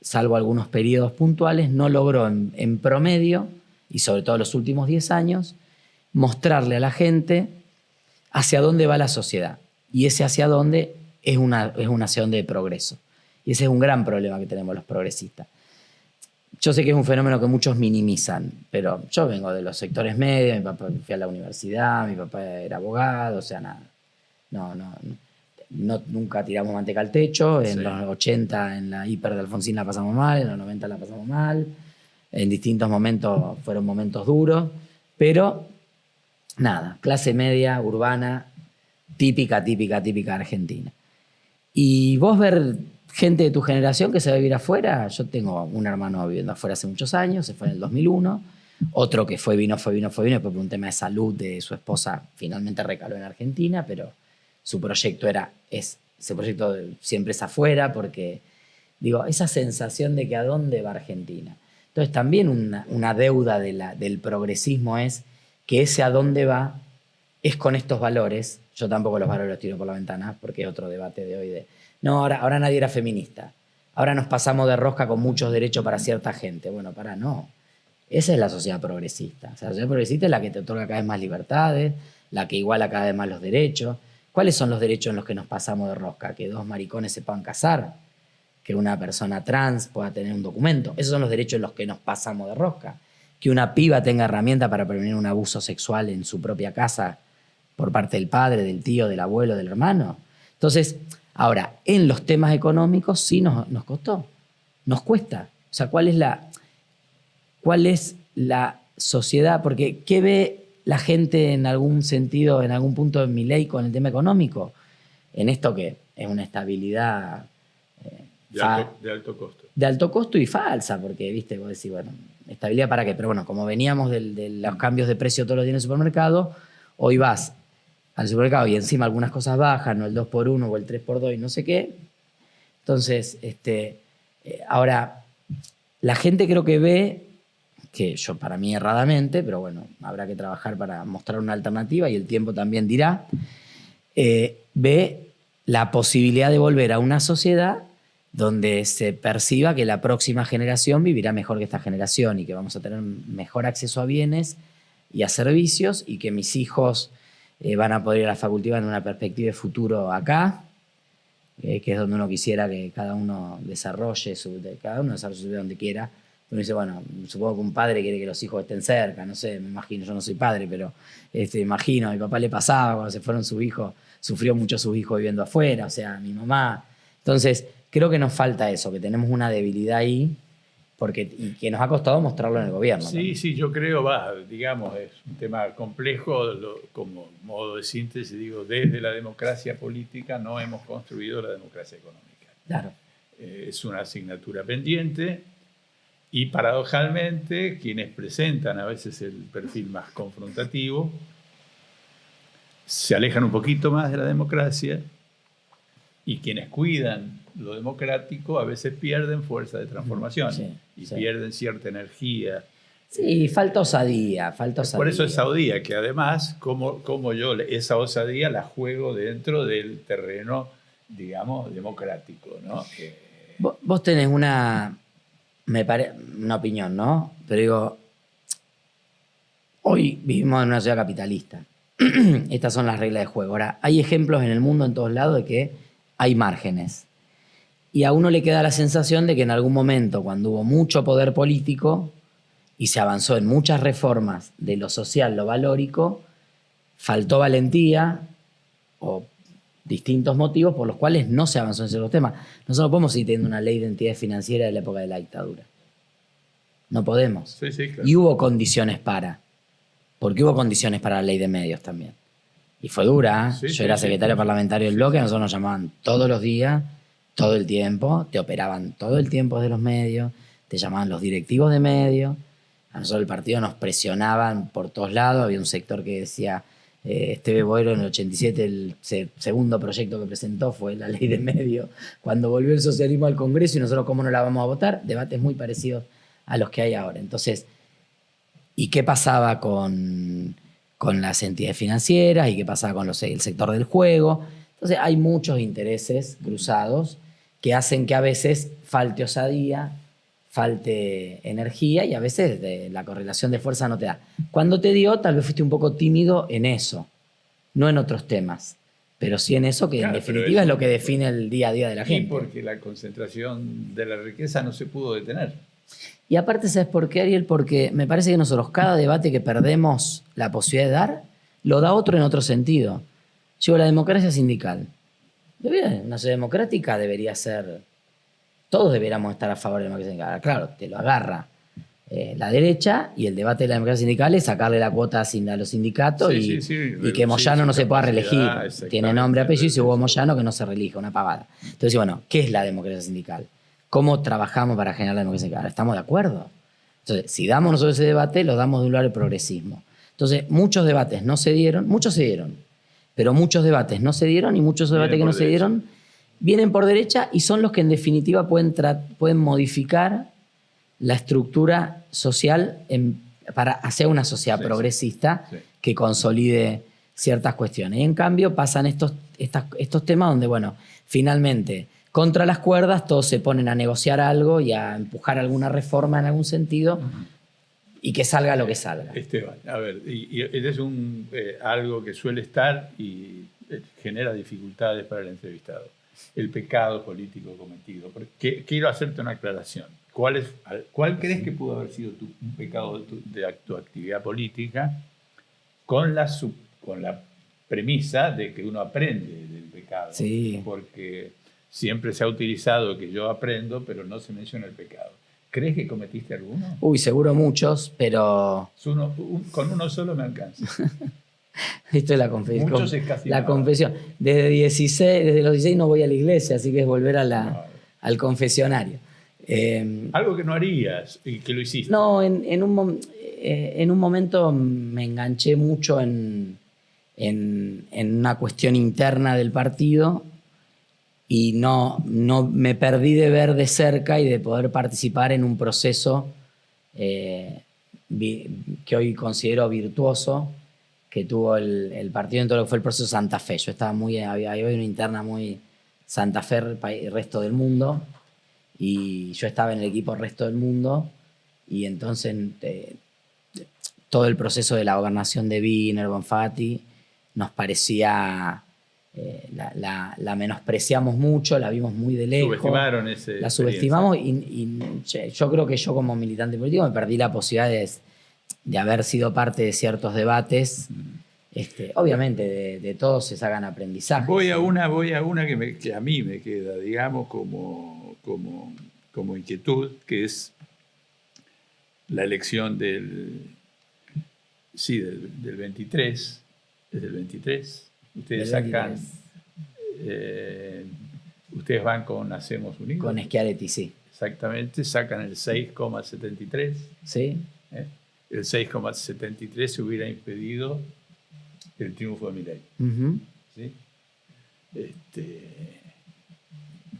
salvo algunos periodos puntuales, no logró en promedio, y sobre todo en los últimos 10 años, mostrarle a la gente hacia dónde va la sociedad. Y ese hacia dónde es un hacia dónde de progreso. Y ese es un gran problema que tenemos los progresistas. Yo sé que es un fenómeno que muchos minimizan, pero yo vengo de los sectores medios, mi papá fui a la universidad, mi papá era abogado, o sea, nada. Nunca tiramos manteca al techo, en los 80 en la hiper de Alfonsín la pasamos mal, en los 90 la pasamos mal, en distintos momentos fueron momentos duros, pero nada, clase media, urbana, típica argentina. Y vos ver gente de tu generación que se va a vivir afuera, yo tengo un hermano viviendo afuera hace muchos años, se fue en el 2001, otro que vino, después por un tema de salud de su esposa, finalmente recaló en Argentina, pero su proyecto ese proyecto siempre es afuera, porque, digo, esa sensación de que a dónde va Argentina. Entonces también una deuda del progresismo es que ese a dónde va es con estos valores. Yo tampoco los valores los tiro por la ventana, porque es otro debate de hoy no, ahora nadie era feminista. Ahora nos pasamos de rosca con muchos derechos para cierta gente. Bueno, no. Esa es la sociedad progresista. O sea, la sociedad progresista es la que te otorga cada vez más libertades, la que iguala cada vez más los derechos. ¿Cuáles son los derechos en los que nos pasamos de rosca? Que 2 maricones se puedan casar, que una persona trans pueda tener un documento. Esos son los derechos en los que nos pasamos de rosca. Que una piba tenga herramienta para prevenir un abuso sexual en su propia casa por parte del padre, del tío, del abuelo, del hermano. Entonces, ahora, en los temas económicos sí nos costó, nos cuesta. O sea, ¿cuál es la sociedad? Porque ¿qué ve la gente en algún sentido, en algún punto de Milei con el tema económico? En esto que es una estabilidad de alto costo. De alto costo y falsa, porque, viste, vos decís, bueno, ¿estabilidad para qué? Pero bueno, como veníamos de los cambios de precio todos los días en el supermercado, hoy vas al supermercado y encima algunas cosas bajan, o el 2x1 o el 3x2 y no sé qué. Entonces, ahora, la gente creo que ve, que yo para mí erradamente, pero bueno, habrá que trabajar para mostrar una alternativa y el tiempo también dirá, ve la posibilidad de volver a una sociedad donde se perciba que la próxima generación vivirá mejor que esta generación y que vamos a tener mejor acceso a bienes y a servicios y que mis hijos van a poder ir a la facultad en una perspectiva de futuro acá, que es donde uno quisiera que cada uno desarrolle su vida donde quiera. Uno dice, bueno, supongo que un padre quiere que los hijos estén cerca, no sé, me imagino, yo no soy padre, pero imagino, a mi papá le pasaba, cuando se fueron sus hijos, sufrió mucho sus hijos viviendo afuera, o sea, mi mamá. Entonces, creo que nos falta eso, que tenemos una debilidad ahí, y que nos ha costado mostrarlo en el gobierno. Sí, también. Sí, yo creo, digamos, es un tema complejo, como modo de síntesis, digo, desde la democracia política no hemos construido la democracia económica. Claro. Es una asignatura pendiente y paradojalmente quienes presentan a veces el perfil más confrontativo se alejan un poquito más de la democracia y quienes cuidan lo democrático a veces pierden fuerza de transformación y pierden cierta energía. Sí, falta osadía. Por eso esa osadía, que además, como yo esa osadía la juego dentro del terreno, digamos, democrático, ¿no? Vos tenés una una opinión, ¿no? Pero digo, hoy vivimos en una sociedad capitalista. Estas son las reglas de juego. Ahora, hay ejemplos en el mundo, en todos lados, de que hay márgenes. Y a uno le queda la sensación de que en algún momento, cuando hubo mucho poder político y se avanzó en muchas reformas de lo social, lo valórico, faltó valentía o distintos motivos por los cuales no se avanzó en ciertos temas. Nosotros no podemos seguir teniendo una ley de identidad financiera de la época de la dictadura. No podemos. Sí, claro. Y hubo condiciones porque hubo condiciones para la ley de medios también. Y fue dura. Yo era secretario parlamentario del bloque, nosotros nos llamaban todos los días, todo el tiempo, te operaban todo el tiempo de los medios, te llamaban los directivos de medios, a nosotros el partido nos presionaban por todos lados, había un sector que decía, Esteve Boero en el 87, el segundo proyecto que presentó fue la ley de medios, cuando volvió el socialismo al Congreso y nosotros cómo no la vamos a votar, debates muy parecidos a los que hay ahora. Entonces, ¿y qué pasaba con las entidades financieras? ¿Y qué pasaba con el sector del juego? Entonces hay muchos intereses cruzados que hacen que a veces falte osadía, falte energía y a veces la correlación de fuerza no te da. Cuando te dio, tal vez fuiste un poco tímido en eso, no en otros temas, pero sí en eso que en definitiva es lo que define el día a día de la gente. Y porque la concentración de la riqueza no se pudo detener. Y aparte, ¿sabes por qué, Ariel? Porque me parece que nosotros cada debate que perdemos la posibilidad de dar, lo da otro en otro sentido. Digo, la democracia sindical. Una sociedad democrática debería ser... Todos deberíamos estar a favor de la democracia sindical. Claro, te lo agarra la derecha y el debate de la democracia sindical es sacarle la cuota a los sindicatos y que Moyano no se pueda reelegir. Tiene nombre, apellido y si Hugo Moyano que no se reelija, una pavada. Entonces, bueno, ¿qué es la democracia sindical? ¿Cómo trabajamos para generar la democracia sindical? ¿Estamos de acuerdo? Entonces, si damos nosotros ese debate, lo damos de un lado del progresismo. Entonces, muchos debates no se dieron, muchos se dieron, pero muchos debates no se dieron y muchos debates que no se dieron vienen por derecha y son los que en definitiva pueden modificar la estructura social para hacer una sociedad progresista que consolide ciertas cuestiones. Y en cambio pasan estos temas donde, bueno, finalmente, contra las cuerdas todos se ponen a negociar algo y a empujar alguna reforma en algún sentido y que salga lo que salga. Esteban, a ver, y es algo que suele estar y genera dificultades para el entrevistado. El pecado político cometido. Porque quiero hacerte una aclaración. ¿Cuál crees que pudo haber sido un pecado de tu actividad política con la premisa de que uno aprende del pecado? Sí. Porque siempre se ha utilizado que yo aprendo, pero no se menciona el pecado. ¿Crees que cometiste alguno? Uy, seguro muchos, pero... Con uno solo me alcanza. Esto es la confesión. Desde los 16 no voy a la iglesia, así que es volver al confesionario. Algo que no harías y que lo hiciste. No, en un momento me enganché mucho en una cuestión interna del partido y no me perdí de ver de cerca y de poder participar en un proceso que hoy considero virtuoso que tuvo el partido en todo lo que fue el proceso Santa Fe. Yo estaba había una interna muy Santa Fe, el resto del mundo, y yo estaba en el equipo resto del mundo, y entonces todo el proceso de la gobernación de Wiener, Bonfatti, nos parecía, la menospreciamos mucho, la vimos muy de lejos. Subestimaron la subestimamos y yo creo que yo como militante político me perdí la posibilidad de haber sido parte de ciertos debates. Obviamente de todos se sacan aprendizajes. Voy a una que a mí me queda, digamos, como inquietud, que es la elección del 23. Es del 23. Ustedes sacan... ustedes van con Hacemos Unidos. Con Schiaretti, sí. Exactamente, sacan el 6,73. Sí. El 6,73 se hubiera impedido el triunfo de Milei. ¿Sí?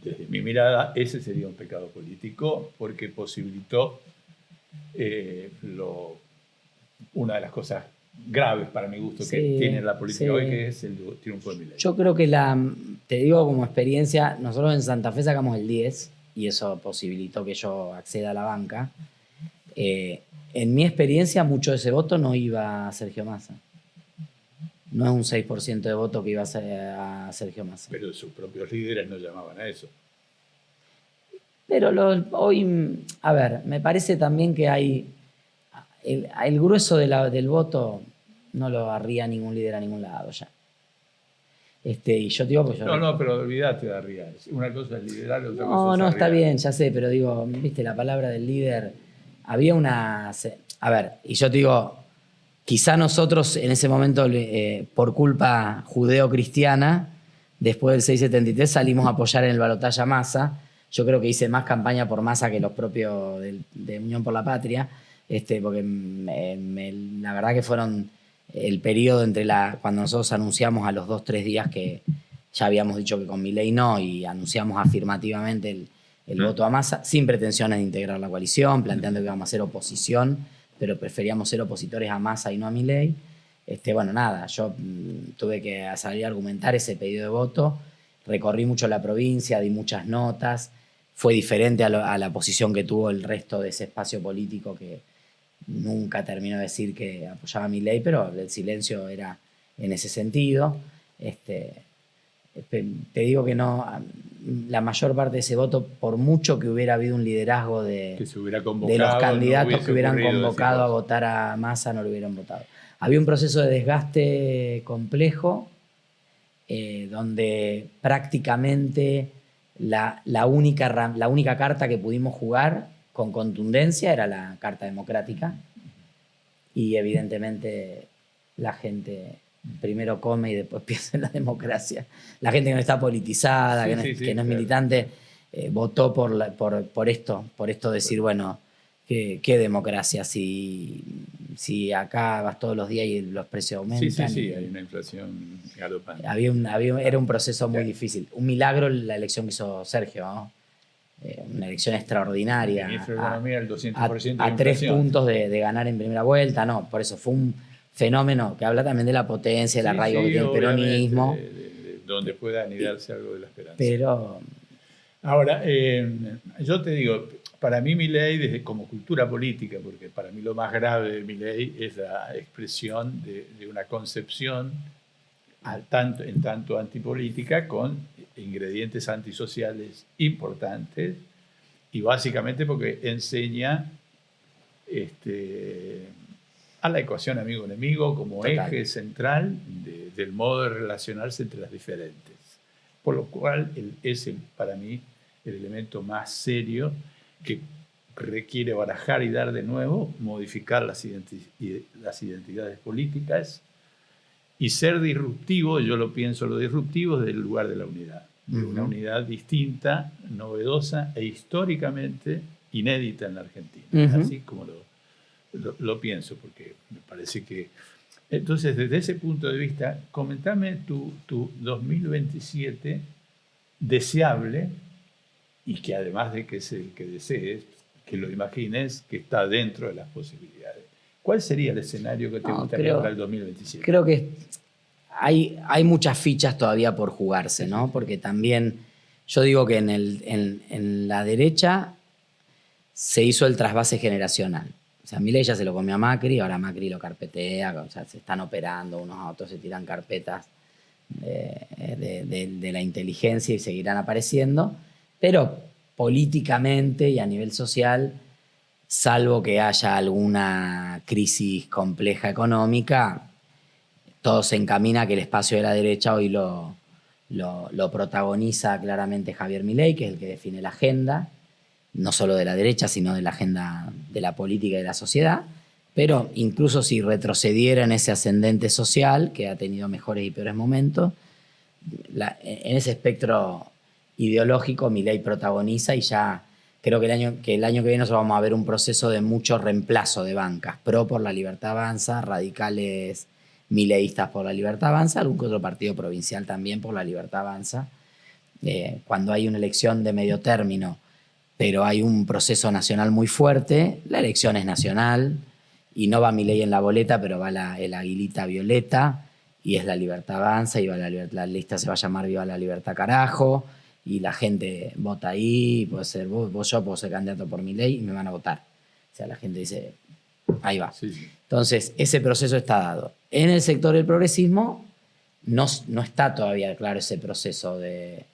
Desde mi mirada, ese sería un pecado político porque posibilitó una de las cosas graves para mi gusto que tiene la política hoy, que es el triunfo de Milei. Yo creo que te digo como experiencia, nosotros en Santa Fe sacamos el 10 y eso posibilitó que yo acceda a la banca. En mi experiencia, mucho de ese voto no iba a Sergio Massa. No es un 6% de voto que iba a Sergio Massa. Pero sus propios líderes no llamaban a eso. Pero hoy, a ver, me parece también que hay el grueso del voto no lo arría ningún líder a ningún lado ya. Y yo digo, pues yo No, pero olvídate de arriar. Una cosa es liderar, otra cosa es no, arriar. está bien, ya sé, pero digo, viste, la palabra del líder, había una... A ver, y yo te digo, quizá nosotros en ese momento, por culpa judeo-cristiana, después del 673 salimos a apoyar en el balotaje a Massa. Yo creo que hice más campaña por Massa que los propios de Unión por la Patria, porque la verdad que fueron el periodo entre cuando nosotros anunciamos a los 2-3 días que ya habíamos dicho que con Milei no, y anunciamos afirmativamente el voto a Massa, sin pretensiones de integrar la coalición, planteando que íbamos a hacer oposición, pero preferíamos ser opositores a Massa y no a Milei. Bueno, nada, yo tuve que salir a argumentar ese pedido de voto, recorrí mucho la provincia, di muchas notas, fue diferente a la posición que tuvo el resto de ese espacio político que nunca terminó de decir que apoyaba a Milei, pero el silencio era en ese sentido. Te digo que no, la mayor parte de ese voto, por mucho que hubiera habido un liderazgo de los candidatos que hubieran convocado a votar a Massa, no lo hubieran votado. Había un proceso de desgaste complejo, donde prácticamente la única carta que pudimos jugar con contundencia era la carta democrática, y evidentemente la gente primero come y después piensa en la democracia. La gente que no está politizada, que no es militante, votó por esto decir, bueno, ¿qué democracia? Si acá vas todos los días y los precios aumentan. Sí, hay una inflación galopante. Era un proceso muy difícil. Un milagro la elección que hizo Sergio, ¿no? Una elección extraordinaria. El ministro de Economía, el 200% a 3 puntos de ganar en primera vuelta. No, por eso fue un fenómeno que habla también de la potencia, del arraigo que tiene el peronismo. De donde pueda anidarse algo de la esperanza. Pero... Ahora, yo te digo, para mí Milei, como cultura política, porque para mí lo más grave de Milei es la expresión de una concepción en tanto antipolítica, con ingredientes antisociales importantes, y básicamente porque enseña a la ecuación amigo-enemigo como eje central del modo de relacionarse entre las diferentes. Por lo cual es para mí el elemento más serio que requiere barajar y dar de nuevo, modificar las identidades políticas y ser disruptivo. Yo lo pienso, lo disruptivo desde el lugar de la unidad. De una unidad distinta, novedosa e históricamente inédita en la Argentina. Así como lo pienso, porque me parece que... Entonces, desde ese punto de vista, comentame tu 2027 deseable, y que además de que es el que desees, que lo imagines, que está dentro de las posibilidades. ¿Cuál sería el escenario que te gustaría para el 2027? Creo que hay muchas fichas todavía por jugarse, ¿no? Porque también yo digo que en la derecha se hizo el trasvase generacional. O sea, Milei ya se lo comió a Macri, ahora Macri lo carpetea, o sea, se están operando, unos a otros se tiran carpetas de la inteligencia y seguirán apareciendo, pero políticamente y a nivel social, salvo que haya alguna crisis compleja económica, todo se encamina a que el espacio de la derecha hoy lo protagoniza claramente Javier Milei, que es el que define la agenda, no solo de la derecha, sino de la agenda de la política y de la sociedad. Pero incluso si retrocediera en ese ascendente social, que ha tenido mejores y peores momentos, en ese espectro ideológico Milei protagoniza, y ya creo que el año que viene nosotros vamos a ver un proceso de mucho reemplazo de bancas. Pro por la Libertad Avanza, radicales mileístas por la Libertad Avanza, algún que otro partido provincial también por la Libertad Avanza. Cuando hay una elección de medio término, pero hay un proceso nacional muy fuerte, la elección es nacional y no va Milei en la boleta, pero va el aguilita violeta y es la Libertad Avanza, y la lista se va a llamar Viva la Libertad Carajo, y la gente vota ahí, puede ser yo puedo ser candidato por Milei y me van a votar. O sea, la gente dice, ahí va. Sí, sí. Entonces, ese proceso está dado. En el sector del progresismo no está todavía claro ese proceso de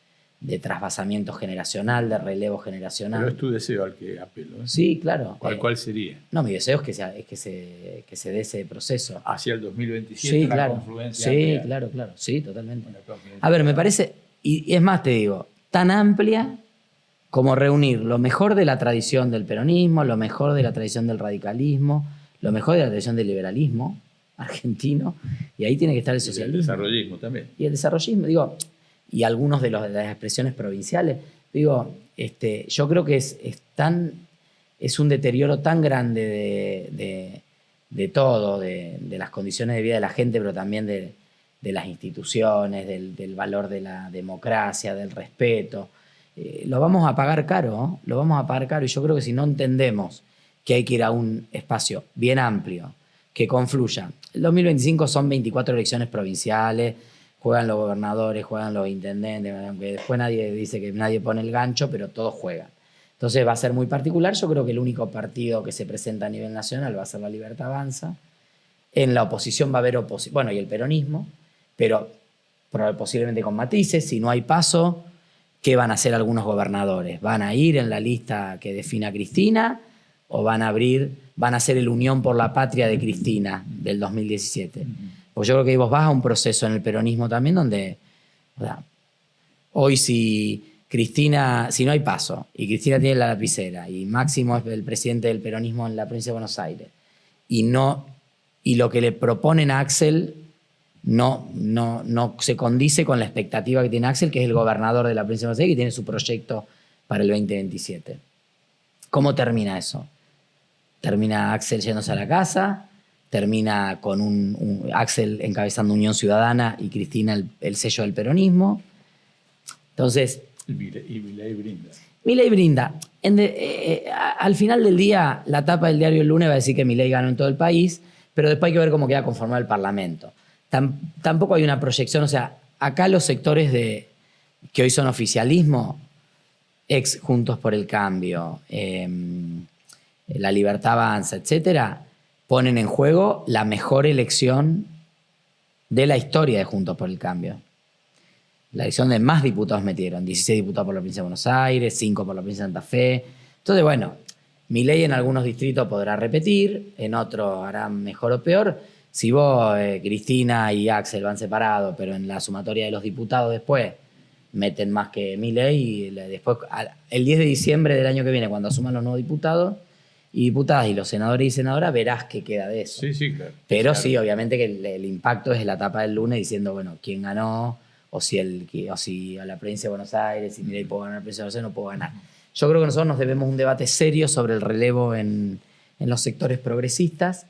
trasvasamiento generacional, de relevo generacional. Pero es tu deseo al que apelo, ¿eh? Sí, claro. ¿Cuál sería? No, mi deseo es que se dé ese proceso. Hacia el 2027, Sí, una claro. confluencia Sí, amplia. claro. Sí, totalmente. Una confluencia A ver, me amplia. parece, y es más, te digo, tan amplia como reunir lo mejor de la tradición del peronismo, lo mejor de la tradición del radicalismo, lo mejor de la tradición del liberalismo argentino, y ahí tiene que estar el Y el socialismo. desarrollismo también. Y el desarrollismo, digo, y algunos de las expresiones provinciales. Digo, yo creo que es un deterioro tan grande de todo, de las condiciones de vida de la gente, pero también de las instituciones, del valor de la democracia, del respeto. Lo vamos a pagar caro, ¿no? Lo vamos a pagar caro, y yo creo que si no entendemos que hay que ir a un espacio bien amplio, que confluya. El 2025 son 24 elecciones provinciales, juegan los gobernadores, juegan los intendentes, aunque después nadie dice que nadie pone el gancho, pero todos juegan. Entonces va a ser muy particular. Yo creo que el único partido que se presenta a nivel nacional va a ser La Libertad Avanza. En la oposición va a haber bueno, y el peronismo, pero posiblemente con matices. Si no hay paso, ¿qué van a hacer algunos gobernadores? ¿Van a ir en la lista que defina Cristina o van a hacer el Unión por la Patria de Cristina del 2017? Pues yo creo que vos vas a un proceso en el peronismo también donde, o sea, hoy si no hay paso y Cristina tiene la lapicera y Máximo es el presidente del peronismo en la provincia de Buenos Aires y lo que le proponen a Axel no se condice con la expectativa que tiene Axel, que es el gobernador de la provincia de Buenos Aires, que tiene su proyecto para el 2027. ¿Cómo termina eso? Termina Axel yéndose a la casa, termina con un Axel encabezando Unión Ciudadana y Cristina el sello del peronismo. Entonces... Y Milei brinda. Milei brinda. Al final del día, la tapa del diario El Lunes va a decir que Milei ganó en todo el país, pero después hay que ver cómo queda conformado el Parlamento. Tampoco hay una proyección, o sea, acá los sectores que hoy son oficialismo, ex Juntos por el Cambio, La Libertad Avanza, etcétera, ponen en juego la mejor elección de la historia de Juntos por el Cambio. La elección de más diputados metieron, 16 diputados por la provincia de Buenos Aires, 5 por la provincia de Santa Fe. Entonces, bueno, Milei en algunos distritos podrá repetir, en otros hará mejor o peor. Si vos, Cristina y Axel van separados, pero en la sumatoria de los diputados después meten más que Milei, y después, el 10 de diciembre del año que viene, cuando asuman los nuevos diputados y diputadas y los senadores y senadoras, verás qué queda de eso. Sí, claro. Pero claro. sí, obviamente que el impacto es la tapa del Lunes diciendo, bueno, quién ganó, o si a la provincia de Buenos Aires, si Milei puede ganar la provincia de Buenos Aires, no puedo ganar. Yo creo que nosotros nos debemos un debate serio sobre el relevo en los sectores progresistas,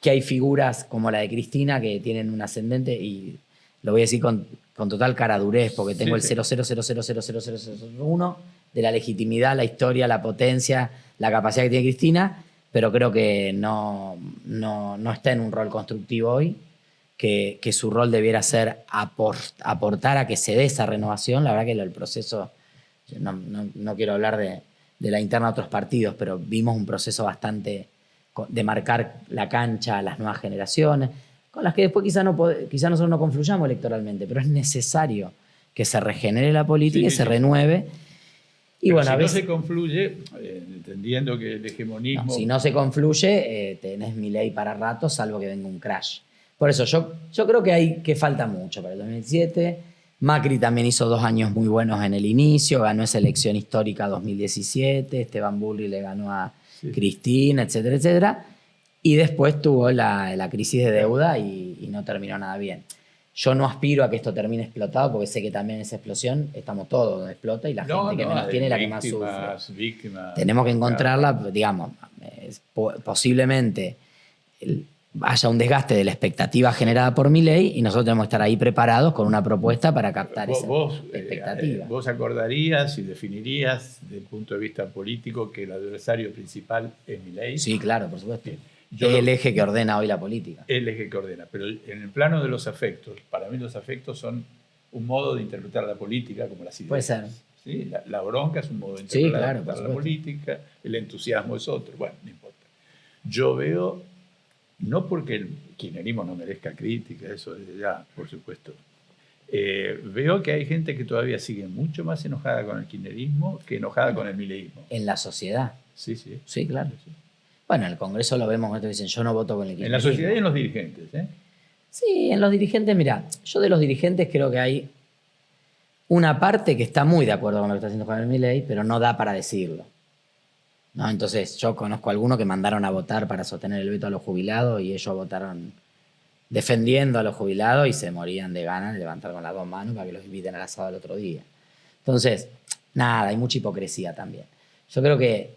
que hay figuras como la de Cristina que tienen un ascendente, y lo voy a decir con total caradurez, porque tengo el 0,0000001 de la legitimidad, la historia, la potencia, la capacidad que tiene Cristina, pero creo que no está en un rol constructivo hoy, que su rol debiera ser aportar a que se dé esa renovación. La verdad que el proceso, no quiero hablar de la interna de otros partidos, pero vimos un proceso bastante de marcar la cancha a las nuevas generaciones, con las que después quizá nosotros no confluyamos electoralmente, pero es necesario que se regenere la política y se renueve. Y pero bueno, si a veces no se confluye, entendiendo que el hegemonismo... si no se confluye, tenés Milei para rato, salvo que venga un crash. Por eso yo creo que falta mucho para el 2017. Macri también hizo 2 años muy buenos en el inicio, ganó esa elección histórica 2017, Esteban Bullrich le ganó a Cristina, etcétera, etcétera. Y después tuvo la crisis de deuda y no terminó nada bien. Yo no aspiro a que esto termine explotado, porque sé que también en esa explosión estamos todos donde explota, y la gente que menos tiene es la que más sufre. Víctimas, tenemos que encontrarla, digamos, posiblemente haya un desgaste de la expectativa generada por Milei, y nosotros tenemos que estar ahí preparados con una propuesta para captar esa expectativa. ¿Vos acordarías y definirías desde el punto de vista político que el adversario principal es Milei? Sí, claro, por supuesto. Es el eje que ordena hoy la política. El eje que ordena. Pero en el plano de los afectos, para mí los afectos son un modo de interpretar la política como las ideas. Puede ser. ¿Sí? La bronca es un modo de Sí, interpretar claro, la política, el entusiasmo es otro. Bueno, no importa. Yo veo, no porque el kirchnerismo no merezca crítica, eso desde ya, por supuesto. Veo que hay gente que todavía sigue mucho más enojada con el kirchnerismo que enojada con el mileísmo. En la sociedad. Sí, sí. Sí, claro. Sí. Bueno, en el Congreso lo vemos, cuando dicen yo no voto con el kirchnerismo. En la sociedad y en los dirigentes, ¿eh? Sí, en los dirigentes, mira, yo de los dirigentes creo que hay una parte que está muy de acuerdo con lo que está haciendo Javier Milei, pero no da para decirlo. ¿No? Entonces, yo conozco a algunos que mandaron a votar para sostener el veto a los jubilados y ellos votaron defendiendo a los jubilados y se morían de ganas de levantar con las dos manos para que los inviten al asado el otro día. Entonces, nada, hay mucha hipocresía también. Yo creo que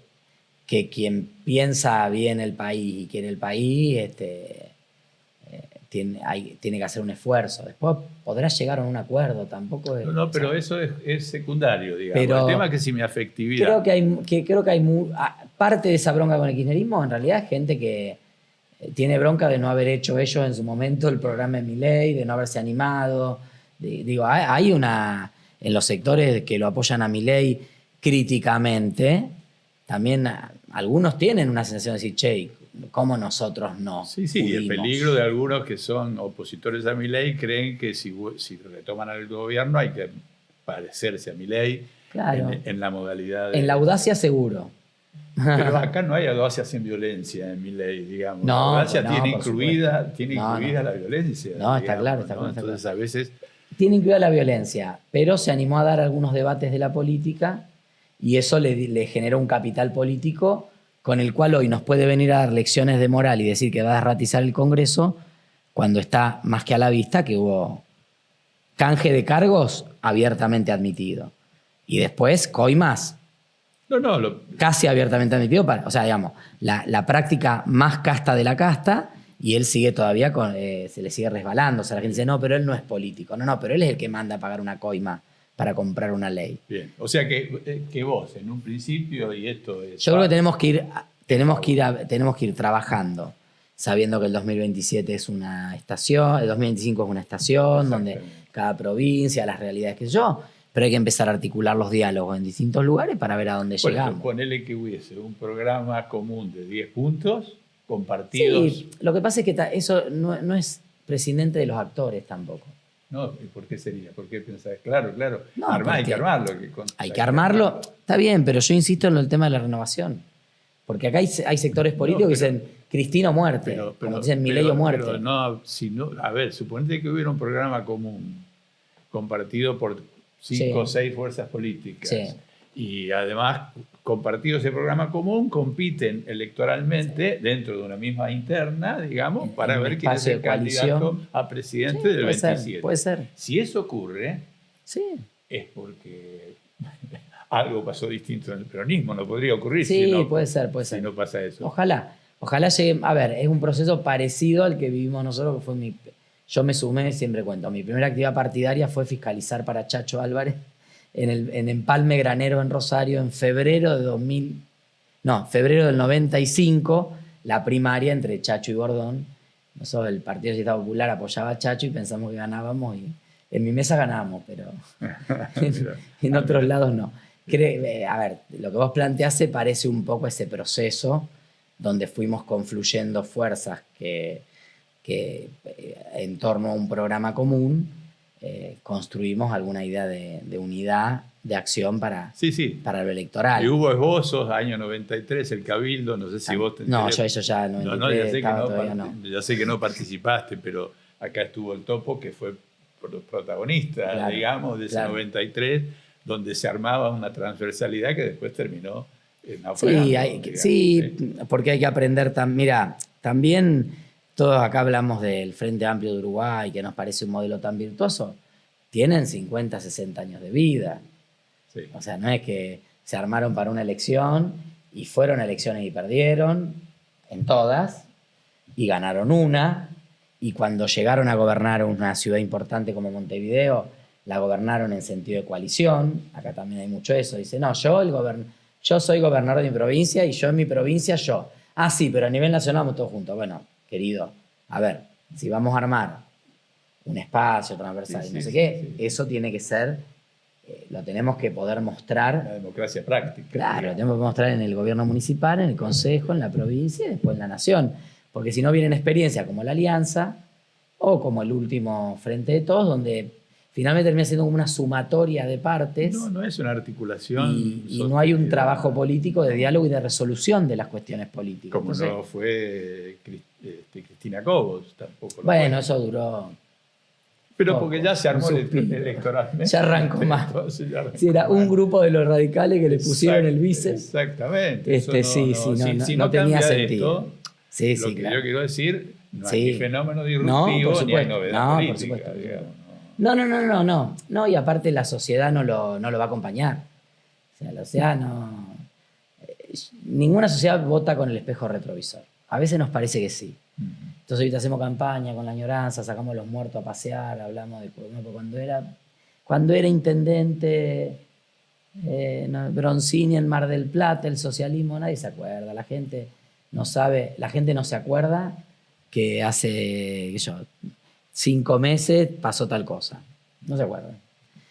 quien piensa bien el país y quiere el país, tiene que hacer un esfuerzo. Después podrás llegar a un acuerdo, tampoco es... No, pero eso es secundario, digamos. Pero el tema es que si mi afectividad... Creo que hay parte de esa bronca con el kirchnerismo, en realidad, es gente que tiene bronca de no haber hecho ellos en su momento el programa de Milei, de no haberse animado. Digo, hay una... En los sectores que lo apoyan a Milei críticamente, también algunos tienen una sensación de decir, che, ¿cómo nosotros no? Sí, sí, y el peligro de algunos que son opositores a Milei creen que si retoman al gobierno hay que parecerse a Milei, claro, en la modalidad de... En la audacia seguro. Pero acá no hay audacia sin violencia en Milei, digamos. No, la audacia tiene incluida la violencia. No, digamos, está claro. Está Entonces claro. A veces... Tiene incluida la violencia, pero se animó a dar algunos debates de la política y eso le generó un capital político con el cual hoy nos puede venir a dar lecciones de moral y decir que va a desratizar el Congreso, cuando está más que a la vista que hubo canje de cargos abiertamente admitido. Y después coimas casi abiertamente admitido. O sea, digamos, la práctica más casta de la casta, y él sigue todavía, se le sigue resbalando. O sea, la gente dice, no, pero él no es político. No, pero él es el que manda a pagar una coima para comprar una ley. Bien, o sea que vos en un principio, y esto es... Yo creo que tenemos que ir trabajando, sabiendo que el 2027 es una estación, el 2025 es una estación, donde cada provincia, las realidades que yo, pero hay que empezar a articular los diálogos en distintos lugares para ver a dónde llegamos. Ponele que hubiese un programa común de 10 puntos compartidos. Sí, lo que pasa es que eso no es presidente de los actores tampoco. No, ¿por qué sería? ¿Por qué pensás? Claro. No, hay que armarlo. Hay que armarlo, está bien, pero yo insisto en el tema de la renovación. Porque acá hay sectores políticos que dicen Cristina o muerte, como dicen Milei o muerte. Pero a ver, suponete que hubiera un programa común compartido por 5 o 6 fuerzas políticas. Sí. Y además, compartido ese programa común, compiten electoralmente dentro de una misma interna, digamos, para ver quién es el candidato a presidente del 27. Puede ser. Si eso ocurre, sí, es porque algo pasó distinto en el peronismo. No podría ocurrir puede ser. Si no pasa eso. Ojalá llegue. A ver, es un proceso parecido al que vivimos nosotros, que fue yo me sumé, siempre cuento, mi primera actividad partidaria fue fiscalizar para Chacho Álvarez en Empalme Granero en Rosario en febrero del 95, la primaria entre Chacho y Gordón. Nosotros, el Partido Socialista Popular, apoyaba a Chacho y pensamos que ganábamos, y en mi mesa ganábamos, pero en otros lados no. A ver, lo que vos planteás se parece un poco a ese proceso donde fuimos confluyendo fuerzas que en torno a un programa común construimos alguna idea de unidad de acción para lo electoral. Y hubo esbozos, año 93, el Cabildo, no sé si vos... No, yo eso ya no, ya sé que no participaste, pero acá estuvo el Topo, que fue protagonista, digamos, de ese 93, donde se armaba una transversalidad que después terminó naufragando. Porque hay que aprender Mira, también todos acá hablamos del Frente Amplio de Uruguay, que nos parece un modelo tan virtuoso. Tienen 50, 60 años de vida. Sí. O sea, no es que se armaron para una elección y fueron a elecciones y perdieron en todas y ganaron una, y cuando llegaron a gobernar una ciudad importante como Montevideo, la gobernaron en sentido de coalición. Acá también hay mucho eso. Dice, no, yo soy gobernador de mi provincia y yo en mi provincia yo. Ah, sí, pero a nivel nacional vamos todos juntos. Bueno, querido, a ver, si vamos a armar un espacio transversal, Sí, no sé sí, qué, sí. eso tiene que ser, lo tenemos que poder mostrar. La democracia práctica. Claro, lo tenemos que mostrar en el gobierno municipal, en el consejo, en la provincia y después en la nación. Porque si no vienen experiencias como la Alianza o como el último Frente de Todos, donde finalmente termina siendo como una sumatoria de partes. No es una articulación. Y no hay un trabajo político de diálogo y de resolución de las cuestiones políticas. Como Entonces, no fue Cristina Cobos, tampoco. Bueno, eso duró. Pero poco, porque ya se armó un suspiro. electoralmente. Ya arrancó más. Entonces ya arrancó Si era un grupo de los radicales que le pusieron el vice. Exactamente. Sí, Si no tenía cambia sentido. esto, Sí, lo que claro. yo quiero decir, no Sí. hay ni fenómeno No, disruptivo, por ni hay supuesto. novedad No, por política. supuesto. Digamos, No, y aparte la sociedad no lo va a acompañar. O sea, la sociedad no. Ninguna sociedad vota con el espejo retrovisor. A veces nos parece que sí. Entonces ahorita hacemos campaña con la añoranza, sacamos a los muertos a pasear, hablamos de cuando era intendente Bronzini en Mar del Plata, el socialismo, nadie se acuerda, la gente no sabe, la gente no se acuerda que hace, qué sé yo, 5 meses pasó tal cosa, no se acuerdan.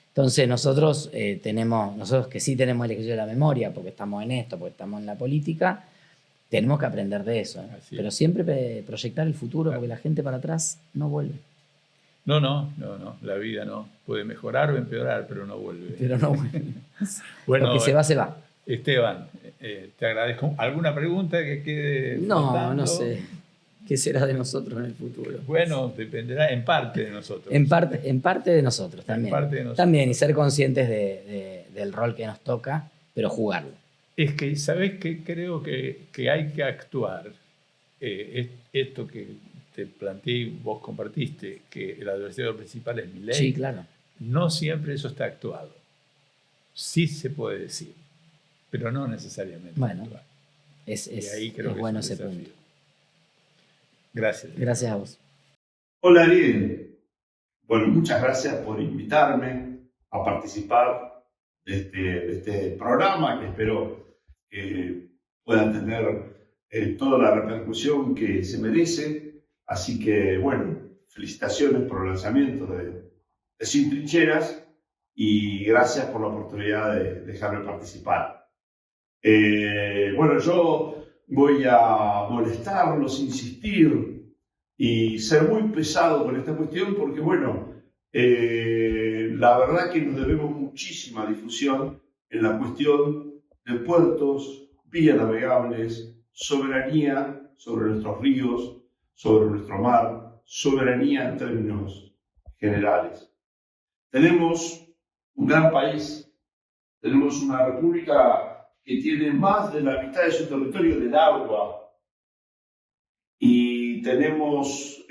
Entonces nosotros nosotros que sí tenemos el ejercicio de la memoria, porque estamos en esto, porque estamos en la política, tenemos que aprender de eso, pero siempre proyectar el futuro, porque la gente para atrás no vuelve. No, la vida no. Puede mejorar o empeorar, pero no vuelve. Pero no vuelve. Bueno, lo que se va, se va. Esteban, te agradezco. ¿Alguna pregunta que quede faltando? No sé. ¿Qué será de nosotros en el futuro? Bueno, dependerá en parte de nosotros. En parte de nosotros también. Parte de nosotros. También, y ser conscientes del rol que nos toca, pero jugarlo. Es que, ¿sabés qué? Creo que hay que actuar. Esto que te planteé y vos compartiste, que el adversario principal es Milei. Sí, claro. No siempre eso está actuado. Sí se puede decir, pero no necesariamente Bueno, actuar. Y ahí creo es que bueno es un ese desafío. punto. Gracias. Gracias a vos. Hola Ariel. Bueno, muchas gracias por invitarme a participar de este programa que espero que pueda tener toda la repercusión que se merece. Así que, bueno, felicitaciones por el lanzamiento de Sin Trincheras y gracias por la oportunidad de dejarme participar. Bueno, yo voy a molestarlos, insistir y ser muy pesado con esta cuestión porque, bueno, la verdad que nos debemos muchísima difusión en la cuestión de puertos, vías navegables, soberanía sobre nuestros ríos, sobre nuestro mar, soberanía en términos generales. Tenemos un gran país, tenemos una república que tiene más de la mitad de su territorio del agua y tenemos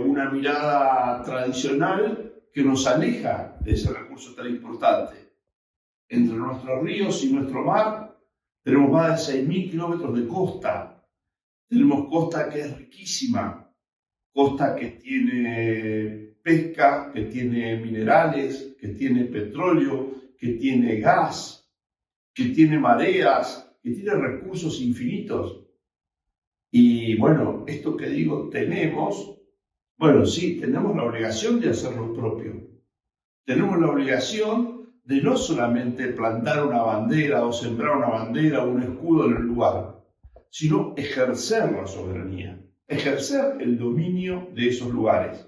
una mirada tradicional que nos aleja de ese recurso tan importante. Entre nuestros ríos y nuestro mar tenemos más de 6.000 kilómetros de costa. Tenemos costa que es riquísima, costa que tiene pesca, que tiene minerales, que tiene petróleo, que tiene gas, que tiene mareas, que tiene recursos infinitos. Y bueno, esto que digo, bueno, sí, tenemos la obligación de hacer lo propio. Tenemos la obligación de no solamente plantar una bandera o sembrar una bandera o un escudo en el lugar, sino ejercer la soberanía, ejercer el dominio de esos lugares.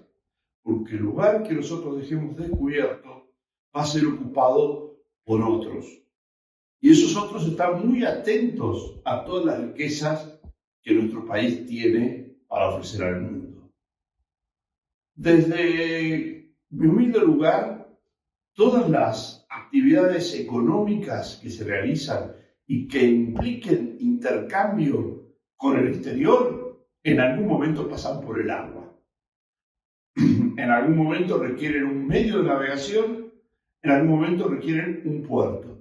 Porque el lugar que nosotros dejemos descubierto va a ser ocupado por otros. Y esos otros están muy atentos a todas las riquezas que nuestro país tiene para ofrecer al mundo. Desde mi humilde lugar, todas las actividades económicas que se realizan y que impliquen intercambio con el exterior, en algún momento pasan por el agua. En algún momento requieren un medio de navegación, en algún momento requieren un puerto.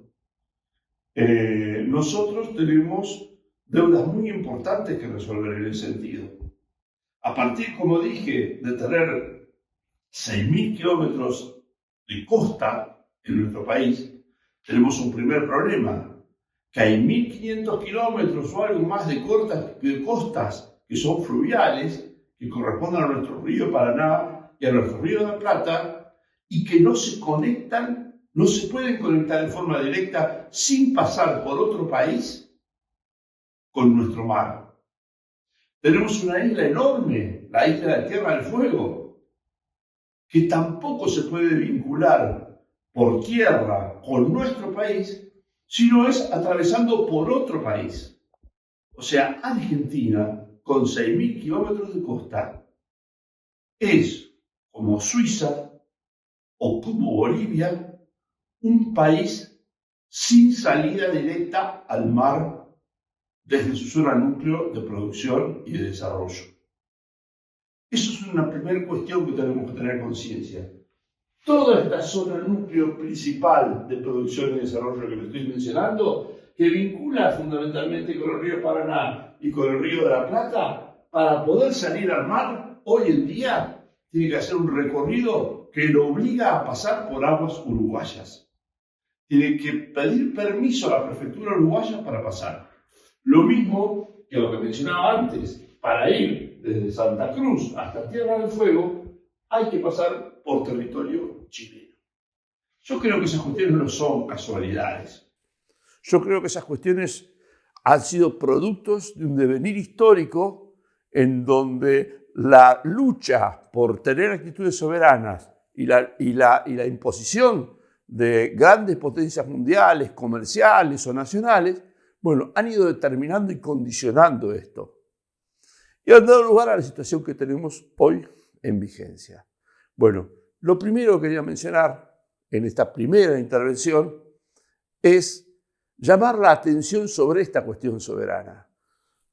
Nosotros tenemos deudas muy importantes que resolver en ese sentido. A partir, como dije, de tener 6.000 kilómetros de costa en nuestro país, tenemos un primer problema, que hay 1.500 kilómetros o algo más de costas que son fluviales, que corresponden a nuestro río Paraná y a nuestro Río de la Plata y que no se conectan, no se pueden conectar en forma directa sin pasar por otro país con nuestro mar. Tenemos una isla enorme, la isla de Tierra del Fuego, que tampoco se puede vincular por tierra con nuestro país, sino es atravesando por otro país. O sea, Argentina, con 6.000 kilómetros de costa, es como Suiza o como Bolivia, un país sin salida directa al mar desde su zona núcleo de producción y de desarrollo. Eso es una primera cuestión que tenemos que tener conciencia. Toda esta zona núcleo principal de producción y desarrollo que le estoy mencionando, que vincula fundamentalmente con el río Paraná y con el río de la Plata, para poder salir al mar, hoy en día tiene que hacer un recorrido que lo obliga a pasar por aguas uruguayas. Tiene que pedir permiso a la prefectura uruguaya para pasar. Lo mismo que lo que mencionaba antes, para ir desde Santa Cruz hasta Tierra del Fuego, hay que pasar por territorio chileno. Yo creo que esas cuestiones no son casualidades. Yo creo que esas cuestiones han sido productos de un devenir histórico en donde la lucha por tener actitudes soberanas y la imposición de grandes potencias mundiales, comerciales o nacionales, bueno, han ido determinando y condicionando esto. Y han dado lugar a la situación que tenemos hoy en vigencia. Bueno, lo primero que quería mencionar en esta primera intervención es llamar la atención sobre esta cuestión soberana.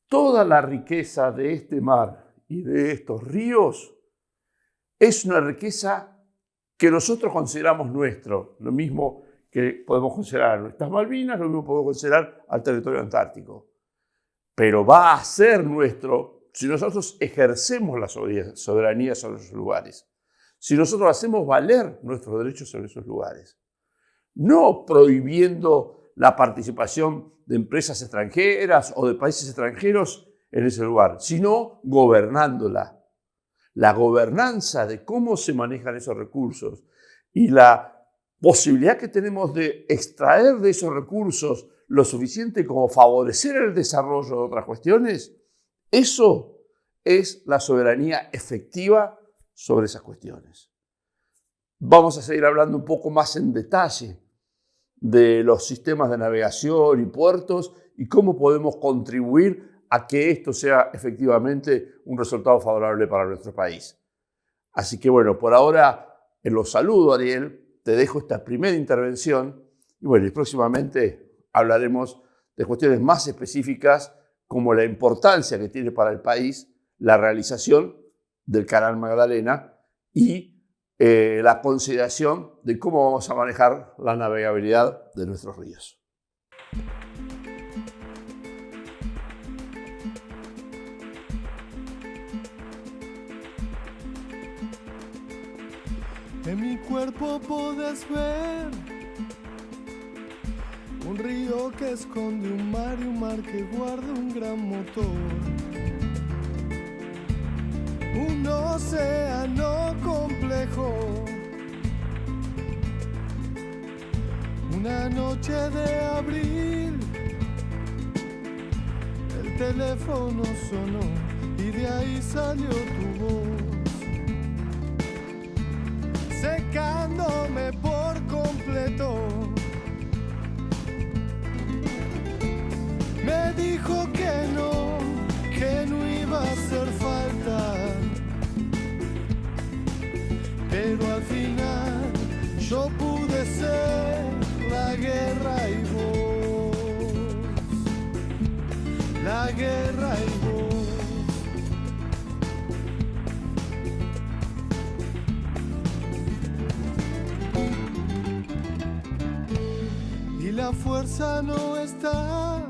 Toda la riqueza de este mar y de estos ríos es una riqueza que nosotros consideramos nuestro, lo mismo que podemos considerar nuestras Malvinas, lo mismo podemos considerar al territorio antártico. Pero va a ser nuestro si nosotros ejercemos la soberanía sobre esos lugares, si nosotros hacemos valer nuestros derechos sobre esos lugares. No prohibiendo la participación de empresas extranjeras o de países extranjeros en ese lugar, sino gobernándola. La gobernanza de cómo se manejan esos recursos y la posibilidad que tenemos de extraer de esos recursos lo suficiente como favorecer el desarrollo de otras cuestiones, eso es la soberanía efectiva sobre esas cuestiones. Vamos a seguir hablando un poco más en detalle de los sistemas de navegación y puertos y cómo podemos contribuir a que esto sea efectivamente un resultado favorable para nuestro país. Así que bueno, por ahora los saludo, Ariel, te dejo esta primera intervención y bueno, y próximamente hablaremos de cuestiones más específicas como la importancia que tiene para el país la realización del Canal Magdalena y la consideración de cómo vamos a manejar la navegabilidad de nuestros ríos. En mi cuerpo podés ver un río que esconde un mar y un mar que guarda un gran motor. Un océano complejo. Una noche de abril, el teléfono sonó y de ahí salió tu voz. Secándome por completo. Me dijo que no iba a hacer falta. Pero al final yo pude ser la guerra y vos. La guerra y vos. La fuerza no está.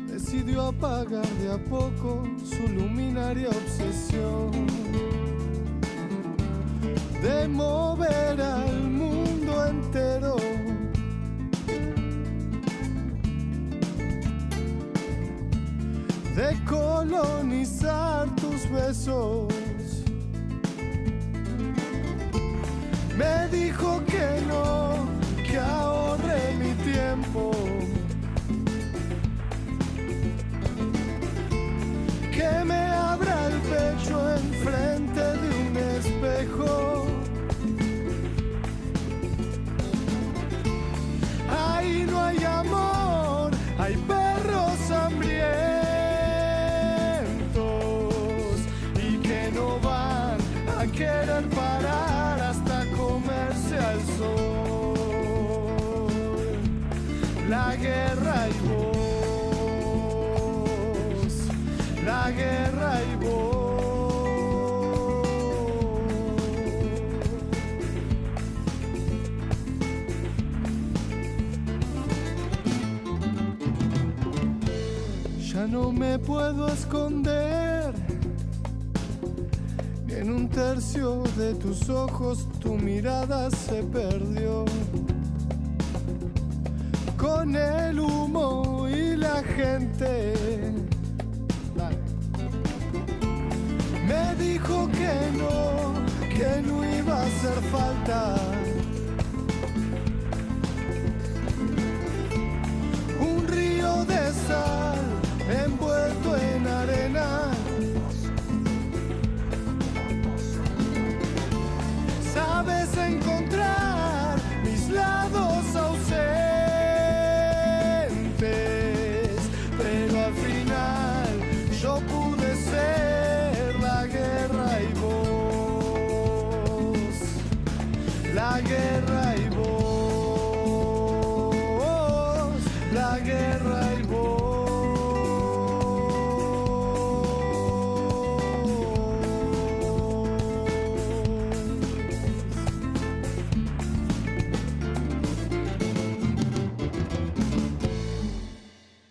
Decidió apagar de a poco su luminaria obsesión de mover al mundo entero. De colonizar tus besos hacer parar hasta comerse al sol. La guerra y vos, la guerra y vos. Ya no me puedo esconder, ni en un tercio de tus ojos tu mirada se perdió. Con el humo y la gente me dijo que no iba a hacer falta. Un río de sal envuelto en arena. Sabes encontrar mis lados ausentes, pero al final yo pude